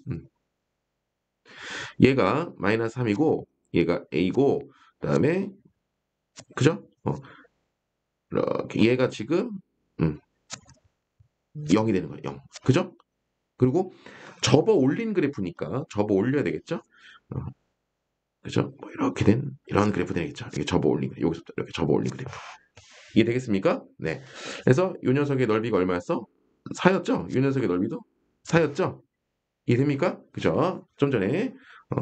얘가 마이너스 3이고 얘가 A고 그다음에 그죠? 이렇게 얘가 지금 음, 0이 되는 거예요. 0. 그죠? 그리고 접어 올린 그래프니까 접어 올려야 되겠죠? 어, 그죠? 뭐 이렇게 된 이런 그래프 되겠죠. 이게 접어 올린 그래프. 여기서부터 이렇게 접어 올린 그래프. 이해되겠습니까? 네. 그래서 이 녀석의 넓이가 얼마였어? 4였죠? 이 녀석의 넓이도 4였죠? 이해됩니까? 그죠? 좀 전에 어,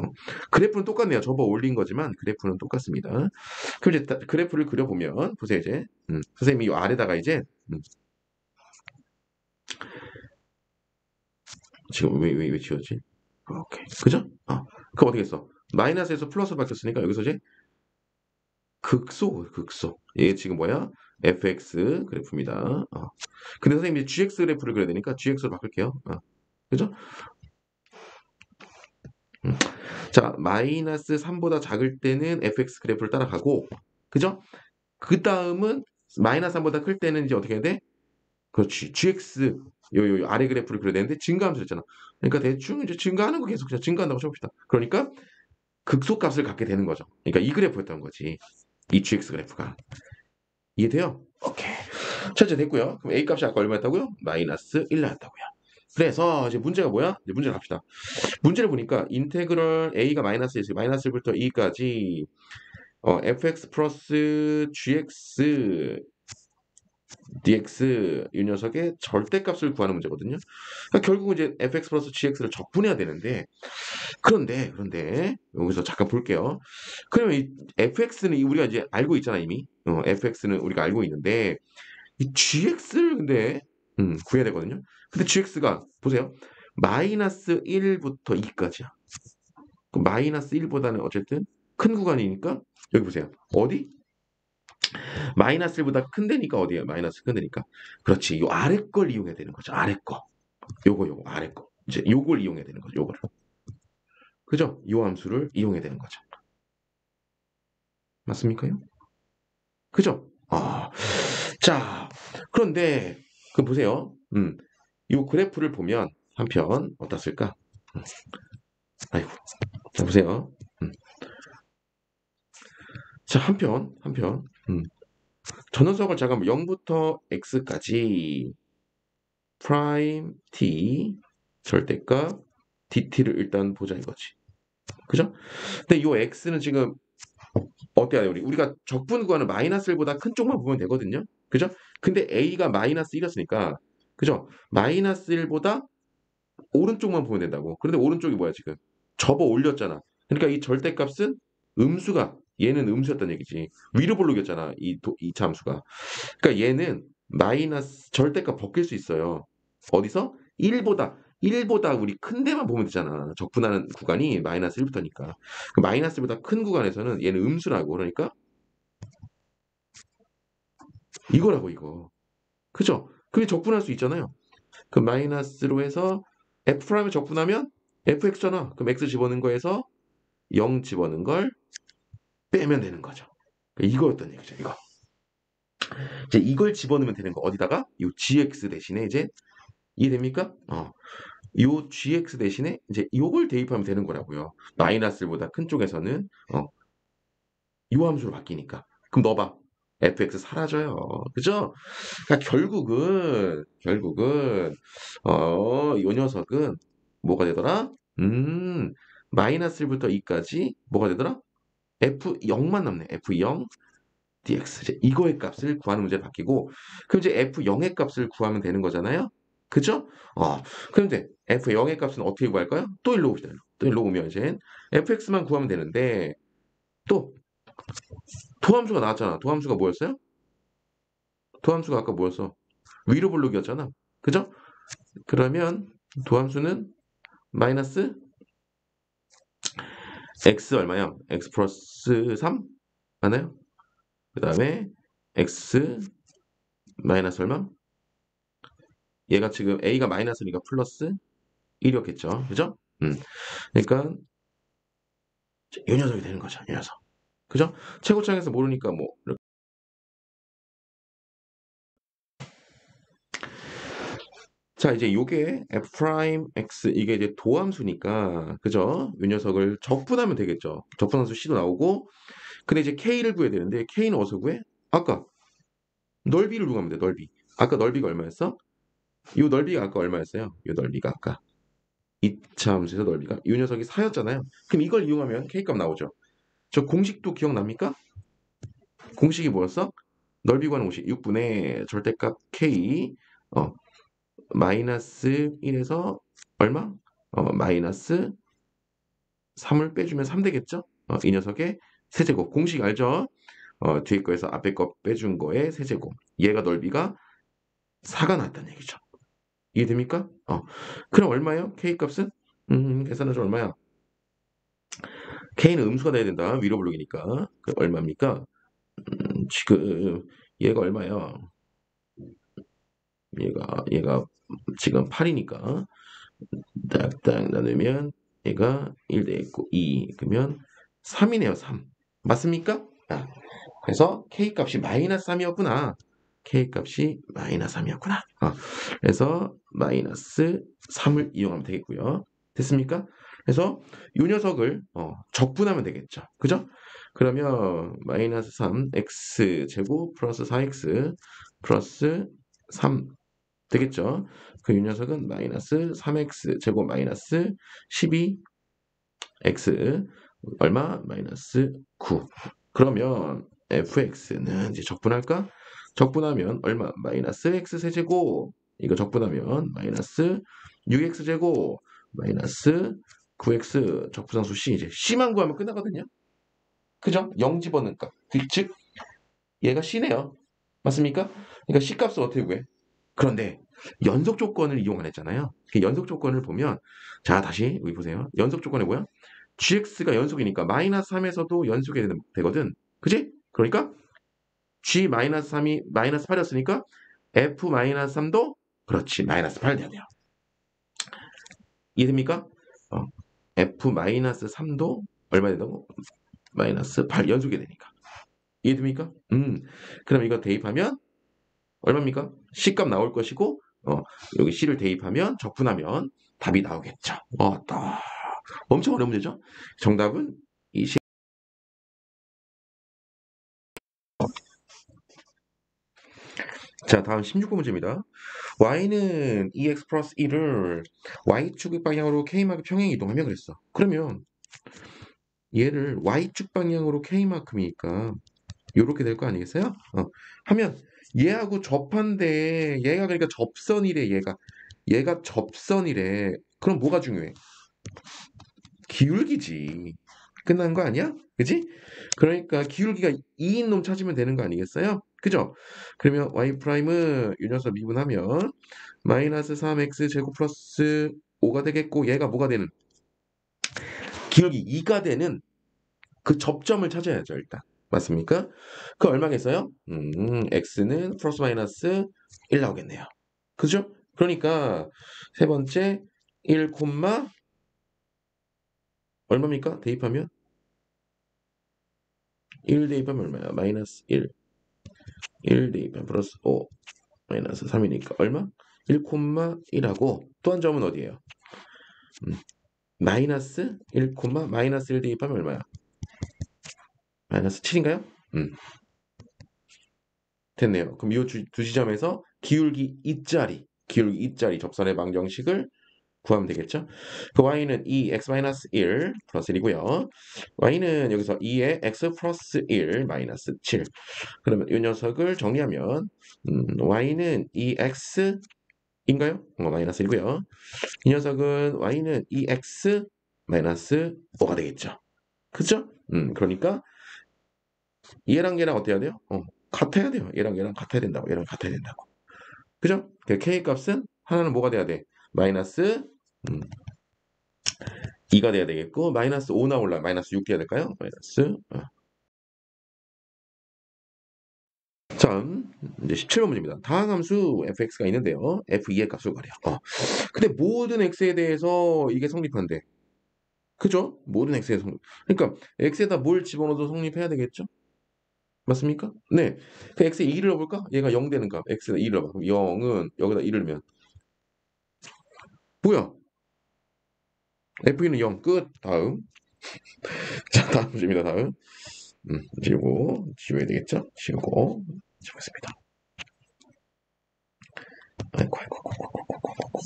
그래프는 똑같네요. 접어 올린 거지만 그래프는 똑같습니다. 그럼 이제 그래프를 그려보면 보세요 이제 선생님이 이 아래다가 이제 지금 왜 지웠지? 오케이. 그죠? 그럼 어떻게 했어? 마이너스에서 플러스 바뀌었으니까 여기서 이제 극소. 이게 지금 뭐야? fx 그래프입니다. 근데 선생님이 gx 그래프를 그려야 되니까 gx로 바꿀게요. 그죠? 음. 자, 마이너스 3보다 작을 때는 fx 그래프를 따라가고, 그죠? 그 다음은 마이너스 3보다 클 때는 이제 어떻게 해야 돼? 그렇지. gx 요 아래 그래프를 그려야 되는데 증가함수였잖아. 그러니까 대충 이제 증가하는 거 계속 그냥 증가한다고 쳐봅시다. 그러니까 극소값을 갖게 되는 거죠. 그러니까 이 그래프였던 거지. 이 gx 그래프가. 이해돼요? 오케이. 첫째 됐고요. 그럼 a 값이 아까 얼마였다고요? 마이너스 1 나왔다고요. 그래서 이제 문제가 뭐야? 이제 문제를 갑시다. 문제를 보니까 인테그럴 a가 마이너스 1, 마이너스 1부터 2까지 fx 플러스 gx dx 이 녀석의 절대값을 구하는 문제거든요. 그러니까 결국은 이제 fx 플러스 gx를 적분해야 되는데 그런데 여기서 잠깐 볼게요. 그러면 이 fx는 우리가 이제 알고 있잖아 이미. fx는 우리가 알고 있는데 이 gx를 근데 구해야 되거든요. 근데 gx가 보세요. 마이너스 1부터 2까지야. 마이너스 1보다는 어쨌든 큰 구간이니까 여기 보세요. 어디? 마이너스 1보다 큰 데니까 어디예요? 마이너스 큰 데니까. 그렇지. 요 아래 걸 이용해야 되는 거죠. 아래 거. 요거 아래 거. 이제 요걸 이용해야 되는 거죠. 요거를. 그죠? 요 함수를 이용해야 되는 거죠. 맞습니까요? 그죠? 자, 그런데 그 보세요. 요 그래프를 보면 한편 어떻을까? 아이고. 자, 보세요. 자, 한편. 저 녀석을 잠깐만 0부터 x까지 프라임 t 절대값 dt를 일단 보자 이거지. 그죠? 근데 요 x는 지금 어때요? 우리가 적분 구하는 마이너스 1보다 큰 쪽만 보면 되거든요. 그죠? 근데 a가 마이너스 1이었으니까 그죠? 마이너스 1보다 오른쪽만 보면 된다고. 그런데 오른쪽이 뭐야 지금? 접어 올렸잖아. 그러니까 이 절대값은 음수가 얘는 음수였단 얘기지. 위로 볼록이었잖아. 이 참수가. 그러니까 얘는 마이너스 절대값 벗길 수 있어요. 어디서? 1보다 우리 큰 데만 보면 되잖아. 적분하는 구간이 마이너스 1부터니까. 그 마이너스 1보다 큰 구간에서는 얘는 음수라고. 그러니까 이거라고 이거. 그죠? 그게 적분할 수 있잖아요. 그 마이너스로 해서 F'에 적분하면 fx잖아. 그럼 x 집어넣은 거에서 0 집어넣은 걸 빼면 되는 거죠. 이거였던 얘기죠. 이거. 이제 이걸 집어넣으면 되는 거 어디다가? 이 gx 대신에 이제 이해됩니까? 요 gx 대신에 이제 요걸 대입하면 되는 거라고요. 마이너스보다 큰 쪽에서는 요 함수로 바뀌니까. 그럼 넣어봐. fx 사라져요. 그죠? 그러니까 결국은 요 녀석은 뭐가 되더라? 마이너스 1부터 2까지 뭐가 되더라? F0만 남네. F0 dx. 이제 이거의 값을 구하는 문제로 바뀌고 그럼 이제 F0의 값을 구하면 되는 거잖아요. 그죠? 그럼 이제 F0의 값은 어떻게 구할까요? 또 일로 옵시다. 또 일로 오면 이제 fx만 구하면 되는데 또 도함수가 나왔잖아. 도함수가 뭐였어요? 도함수가 아까 뭐였어? 위로 블록이었잖아. 그죠? 그러면 도함수는 마이너스 x 얼마요? x 플러스 3? 맞나요? 그 다음에 x 마이너스 얼마? 얘가 지금 a가 마이너스니까 플러스 1이었겠죠. 그죠? 그러니까 이 녀석이 되는 거죠. 이 녀석. 그죠? 최고창에서 모르니까 뭐 자, 이제 요게 f 프라임 x 이게 이제 도함수니까 그죠? 이 녀석을 적분하면 되겠죠. 적분함수 c도 나오고 근데 이제 k를 구해야 되는데 k는 어디서 구해? 아까 넓이를 구하면 돼. 넓이. 아까 넓이가 얼마였어? 요 넓이가 아까 얼마였어요? 요 넓이가 아까 2차 함수에서 넓이가 이 녀석이 4였잖아요. 그럼 이걸 이용하면 k값 나오죠. 저 공식도 기억납니까? 공식이 뭐였어? 넓이 구하는 공식 6분의 절대값 k 어, 마이너스 1에서 얼마? 마이너스 3을 빼주면 3 되겠죠? 이 녀석의 세제곱. 공식 알죠? 뒤에 거에서 앞에 거 빼준 거의 세제곱. 얘가 넓이가 4가 나왔다는 얘기죠. 이해됩니까? 그럼 얼마예요? K 값은? 계산하죠. 얼마야? K는 음수가 돼야 된다. 위로 부르기니까. 그 얼마입니까? 지금 얘가 얼마야? 얘가 지금 8이니까 딱딱 나누면 얘가 1 돼 있고 2 그러면 3이네요. 3. 맞습니까? 그래서 K 값이 마이너스 3이었구나. K 값이 마이너스 3이었구나. 그래서 마이너스 3을 이용하면 되겠고요. 됐습니까? 그래서 이 녀석을 적분하면 되겠죠. 그죠? 그러면 마이너스 3 x 제곱 플러스 4x 플러스 3 되겠죠. 그 이 녀석은 마이너스 3x 제곱 마이너스 12x 얼마? 마이너스 9. 그러면 fx는 이제 적분할까? 적분하면 얼마? 마이너스 x 세제곱 이거 적분하면 마이너스 6x 제곱 마이너스 9x 적분상수 c 이제 c만 구하면 끝나거든요. 그죠? 0 집어넣은 값. 즉 얘가 c네요. 맞습니까? 그러니까 c 값을 어떻게 구해? 그런데 연속 조건을 이용 안 했잖아요. 그 연속 조건을 보면 자 다시 여기 보세요. 연속 조건이 뭐야? gx가 연속이니까 마이너스 3에서도 연속이 되거든. 그지? 그러니까 g 마이너스 3이 마이너스 8이었으니까 f 마이너스 3도 그렇지 마이너스 8 돼야 돼요. 이해됩니까? f 마이너스 3도 얼마 된다고? 마이너스 8 연속이 되니까. 이해됩니까? 그럼 이거 대입하면 얼마입니까? C값 나올 것이고 여기 C를 대입하면 적분하면 답이 나오겠죠. 또 엄청 어려운 문제죠? 정답은 이 C. 자, 다음 16번 문제입니다. y는 2x 플러스 1을 y축 방향으로 k만큼 평행 이동하면 그랬어. 그러면 얘를 y축 방향으로 k만큼이니까 이렇게 될 거 아니겠어요? 하면 얘하고 접한데 얘가 그러니까 접선이래 얘가 접선이래. 그럼 뭐가 중요해? 기울기지. 끝난 거 아니야? 그지? 그러니까 기울기가 2인 놈 찾으면 되는 거 아니겠어요? 그죠? 그러면 y 프라임은 이 녀석 미분하면 마이너스 3x 제곱 플러스 5가 되겠고 얘가 뭐가 되는? 기울기 2가 되는 그 접점을 찾아야죠 일단. 맞습니까? 그 얼마겠어요? x는 플러스 마이너스 1 나오겠네요. 그죠? 그러니까 세 번째 1, 얼마입니까? 대입하면 1 대입하면 얼마야? 마이너스 1. 1 대입하면 플러스 5 마이너스 3이니까 얼마? 1,1하고 또 한 점은 어디예요? 마이너스 1, 마이너스 1 대입하면 얼마야? 마이너스 7인가요? 됐네요. 그럼 이 두 지점에서 기울기 2짜리 접선의 방정식을 구하면 되겠죠? 그 y는 2x-1 플러스 1이고요. y는 여기서 2의 x 플러스 1 마이너스 7. 그러면 이 녀석을 정리하면 y는 2x인가요? 마이너스 1이고요. 이 녀석은 y는 2x 마이너스 5가 되겠죠. 그죠? 그러니까 얘랑 얘랑 어때야 돼요? 같아야 돼요. 얘랑 같아야 된다고. 얘랑 같아야 된다고. 그죠? 그 k 값은 하나는 뭐가 돼야 돼? 마이너스 2가 돼야 되겠고 마이너스 5 나올라 마이너스 6 돼야 될까요? 마이너스 자, 이제 17번 문제입니다. 다음 함수 fx가 있는데요. f2의 값을 구하래요. 근데 모든 x에 대해서 이게 성립한대. 그죠? 모든 x에 성립. 그러니까 x에다 뭘 집어넣어도 성립해야 되겠죠? 맞습니까? 네. 그 x에 2를 넣어볼까? 얘가 0 되는 값. x에다 2를 넣어봐. 그럼 0은 여기다 1을 넣으면 뭐야? f는 0. 끝. 다음. 자, 다음 문제입니다. 다음. 지워야 되겠죠? 지우겠습니다. 아이고, 아이고, 아이고, 아이고, 아이고.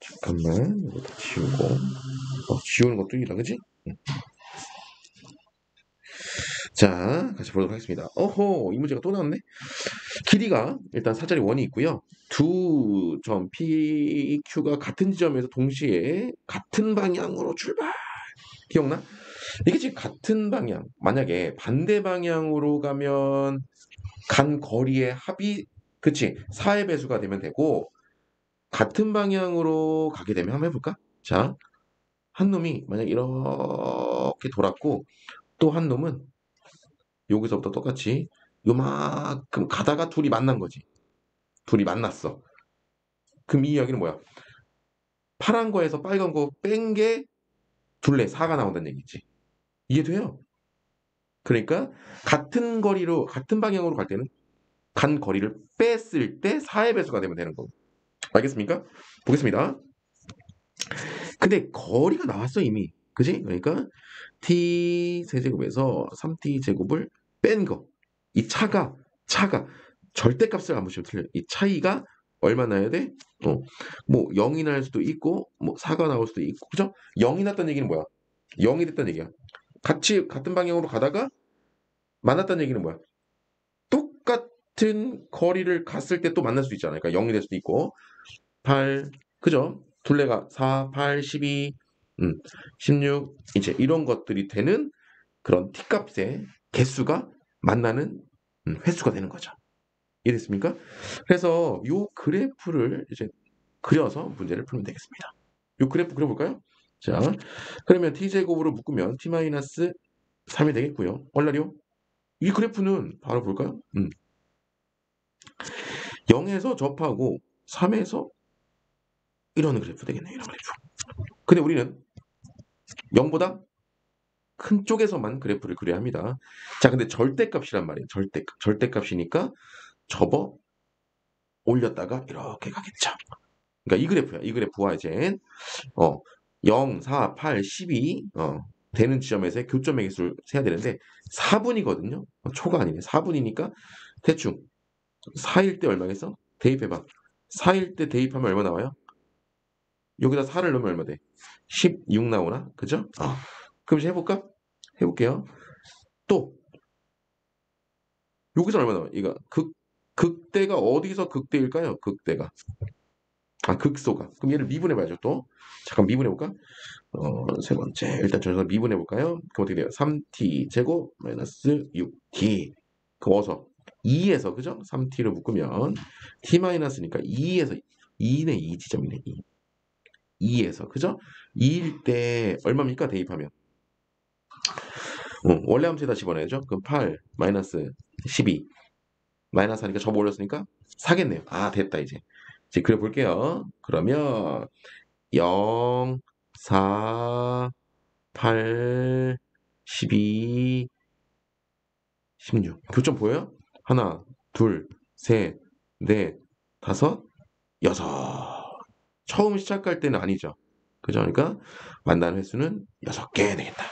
잠깐만. 이거 다 지우고. 지우는 것도 일이다, 그지? 자, 같이 보도록 하겠습니다. 어허, 이 문제가 또 나왔네. 길이가 일단 사짜리 원이 있고요. 두 점 PQ가 같은 지점에서 동시에 같은 방향으로 출발. 기억나? 이게 지금 같은 방향. 만약에 반대 방향으로 가면 간 거리의 합이 그치 4의 배수가 되면 되고 같은 방향으로 가게 되면 한번 해볼까? 자, 한 놈이 만약 이렇게 돌았고 또 한 놈은 여기서부터 똑같이 요만큼 가다가 둘이 만난 거지. 둘이 만났어. 그럼 이 이야기는 뭐야? 파란 거에서 빨간 거 뺀 게 둘레 4가 나온다는 얘기지. 이해돼요? 그러니까 같은 거리로 같은 방향으로 갈 때는 간 거리를 뺐을 때 4의 배수가 되면 되는 거고. 알겠습니까? 보겠습니다. 근데 거리가 나왔어 이미. 그지? 그러니까 t 세제곱에서 3t 제곱을 뺀 거. 이 차가 절대값을 안 보시면 틀려요. 이 차이가 얼마 나야 돼? 뭐 0이 날 수도 있고 뭐 4가 나올 수도 있고 그죠? 0이 났다는 얘기는 뭐야? 0이 됐다는 얘기야. 같은 방향으로 가다가 만났다는 얘기는 뭐야? 똑같은 거리를 갔을 때 또 만날 수 있잖아요. 그러니까 0이 될 수도 있고 8 그죠? 둘레가 4, 8, 12, 16 이제 이런 것들이 되는 그런 t값의 개수가 만나는 횟수가 되는 거죠. 이해됐습니까? 그래서 요 그래프를 이제 그려서 문제를 풀면 되겠습니다. 요 그래프 그려볼까요? 자, 그러면 t제곱으로 묶으면 t-3이 되겠고요. 얼라리요? 이 그래프는 바로 볼까요? 0에서 접하고 3에서 이런 그래프 되겠네요. 이런 그래프. 근데 우리는 0보다 큰 쪽에서만 그래프를 그려야 합니다. 자, 근데 절대값이란 말이에요. 절대값이니까 접어 올렸다가 이렇게 가겠죠. 그러니까 이 그래프야. 이 그래프와 이제 0, 4, 8, 12 되는 지점에서의 교점의 개수를 세야 되는데 4분이거든요. 초가 아니네. 4분이니까 대충 4일 때 얼마겠어? 대입해봐. 4일 때 대입하면 얼마 나와요? 여기다 4를 넣으면 얼마 돼? 16 나오나? 그죠? 그럼 이제 해볼까? 해볼게요. 또 여기서 얼마 나와요? 이거 극대가 어디서 극대일까요? 극대가. 극소가. 그럼 얘를 미분해봐야죠, 또. 잠깐 미분해볼까? 세 번째. 일단 저기서 미분해볼까요? 그럼 어떻게 돼요? 3t 제곱 마이너스 6t. 그럼 어서 2에서, 그죠? 3t를 묶으면 t 마이너스니까 2에서 2네, 2 지점이네, 2. 2에서, 그죠? 2일 때 얼마입니까? 대입하면. 원래 함수에다 집어넣어야죠. 그럼 8 마이너스 12 마이너스 하니까 접어 올렸으니까 4겠네요. 됐다 이제. 이제 그려볼게요. 그러면 0, 4, 8, 12, 16. 교점 보여요? 하나, 둘, 셋, 넷, 다섯, 여섯. 처음 시작할 때는 아니죠. 그죠? 그러니까 만나는 횟수는 6개 되겠다.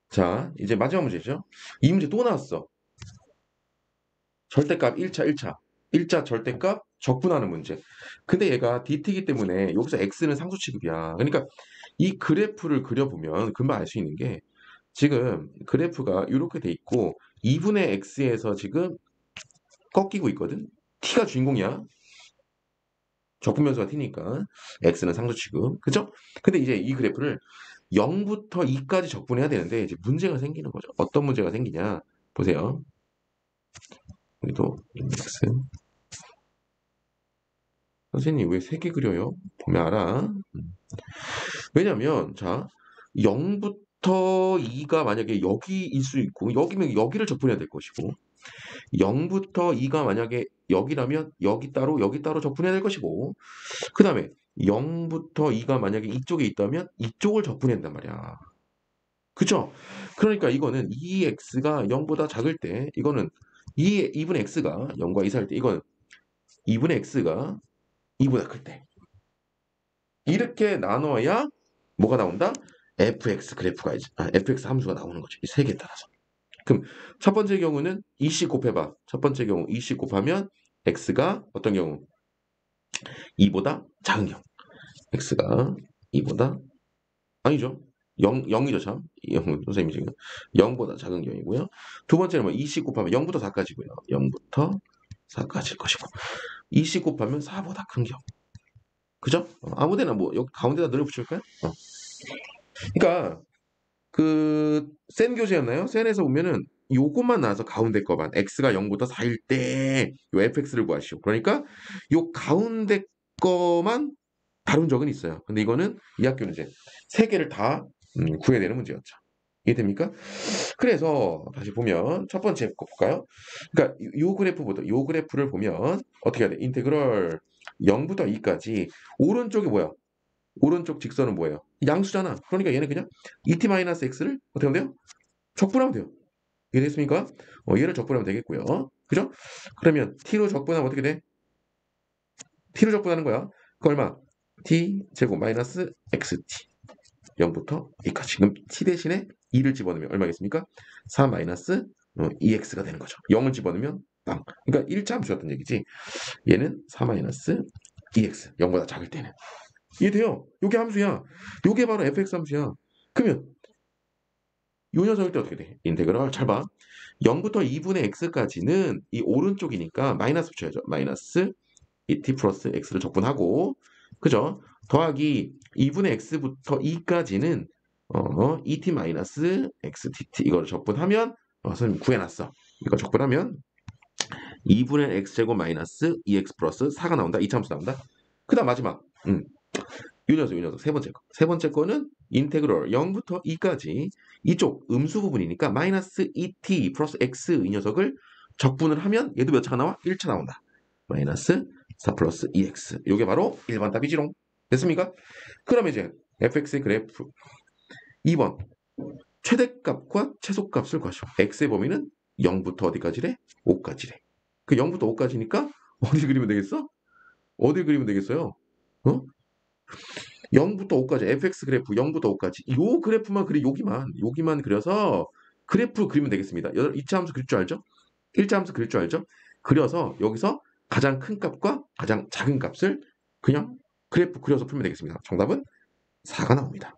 자, 이제 마지막 문제죠. 이 문제 또 나왔어. 절대값 1차. 1차 절대값 적분하는 문제. 근데 얘가 dt이기 때문에 여기서 x는 상수 취급이야. 그러니까 이 그래프를 그려보면 금방 알 수 있는 게 지금 그래프가 이렇게 돼 있고 2분의 x에서 지금 꺾이고 있거든. t가 주인공이야. 적분변수가 t니까 x는 상수 취급. 그죠? 근데 이제 이 그래프를 0부터 2까지 적분해야 되는데 이제 문제가 생기는 거죠. 어떤 문제가 생기냐? 보세요. 여기도 인덱스. 선생님 왜 3개 그려요? 보면 알아. 왜냐면 자 0부터 0부터 2가 만약에 여기일 수 있고 여기면 여기를 적분해야 될 것이고 0부터 2가 만약에 여기라면 여기 따로 적분해야 될 것이고 그 다음에 0부터 2가 만약에 이쪽에 있다면 이쪽을 적분해야 된단 말이야. 그쵸? 그러니까 이거는 2x가 0보다 작을 때 이거는 2분의 x가 0과 이사할 때 이건 2분의 x가 2보다 클 때 이렇게 나눠야 뭐가 나온다? fx 그래프가 fx 함수가 나오는 거죠. 이 세 개에 따라서. 그럼 첫 번째 경우는 2씩 곱해봐. 첫 번째 경우 2씩 곱하면 x가 어떤 경우? 2보다 작은 경우. x가 2보다 아니죠. 0이죠 참. 선생님이 지금 0보다 작은 경우이고요. 두 번째는 뭐 2씩 곱하면 0부터 4까지고요. 0부터 4까지일 것이고 2씩 곱하면 4보다 큰 경우. 그죠? 아무데나 뭐 여기 가운데다 늘 붙일까요? 그러니까 그 센 교재였나요? 센에서 보면은 요것만 나와서 가운데 거만 x가 0부터 4일 때 요 fx를 구하시오. 그러니까 요 가운데 거만 다룬 적은 있어요. 근데 이거는 이 학교는 이제 세 개를 다 구해야 되는 문제였죠. 이해됩니까? 그래서 다시 보면 첫 번째 거 볼까요? 그러니까 요 그래프를 보면 어떻게 해야 돼? 인테그럴 0부터 2까지 오른쪽이 뭐야? 오른쪽 직선은 뭐예요? 양수잖아. 그러니까 얘는 그냥 2t-x를 어떻게 하면 돼요? 적분하면 돼요. 이해됐습니까? 얘를 적분하면 되겠고요. 그죠? 그러면 t로 적분하면 어떻게 돼? t로 적분하는 거야. 그 얼마? t 제곱 마이너스 xt 0부터 2까지. 그럼 t 대신에 2를 집어넣으면 얼마겠습니까? 4 마이너스 2x가 되는 거죠. 0을 집어넣으면 빵. 그러니까 1차 함수였던 얘기지. 얘는 4 마이너스 2x 0보다 작을 때는. 이해돼요? 요게 함수야. 요게 바로 fx 함수야. 그러면 요 녀석일 때 어떻게 돼? 인테그럴 잘 봐. 0부터 2분의 x까지는 이 오른쪽이니까 마이너스 붙여야죠. 마이너스 2t 플러스 x를 적분하고 그죠? 더하기 2분의 x부터 2까지는 2t 마이너스 xdt 이거를 적분하면 선생님 구해놨어. 이거 적분하면 2분의 x제곱 마이너스 2x 플러스 4가 나온다. 2차 함수 나온다. 그 다음 마지막 요 녀석 세 번째 거. 세 번째 거는 인테그럴 0부터 2까지 이쪽 음수 부분이니까 마이너스 2t 플러스 x 이 녀석을 적분을 하면 얘도 몇 차가 나와? 1차 나온다. 마이너스 4 플러스 2x. 요게 바로 일반 답이지롱. 됐습니까? 그러면 이제 fx의 그래프 2번 최대값과 최소값을 구하시오. x의 범위는 0부터 어디까지래? 5까지래. 그 0부터 5까지니까 어디 그리면 되겠어? 어디 그리면 되겠어요? 0부터 5까지 fx 그래프 0부터 5까지 요 그래프만 그리 여기만 그려서 그래프 그리면 되겠습니다. 2차 함수 그릴 줄 알죠? 1차 함수 그릴 줄 알죠? 그려서 여기서 가장 큰 값과 가장 작은 값을 그냥 그래프 그려서 풀면 되겠습니다. 정답은 4가 나옵니다.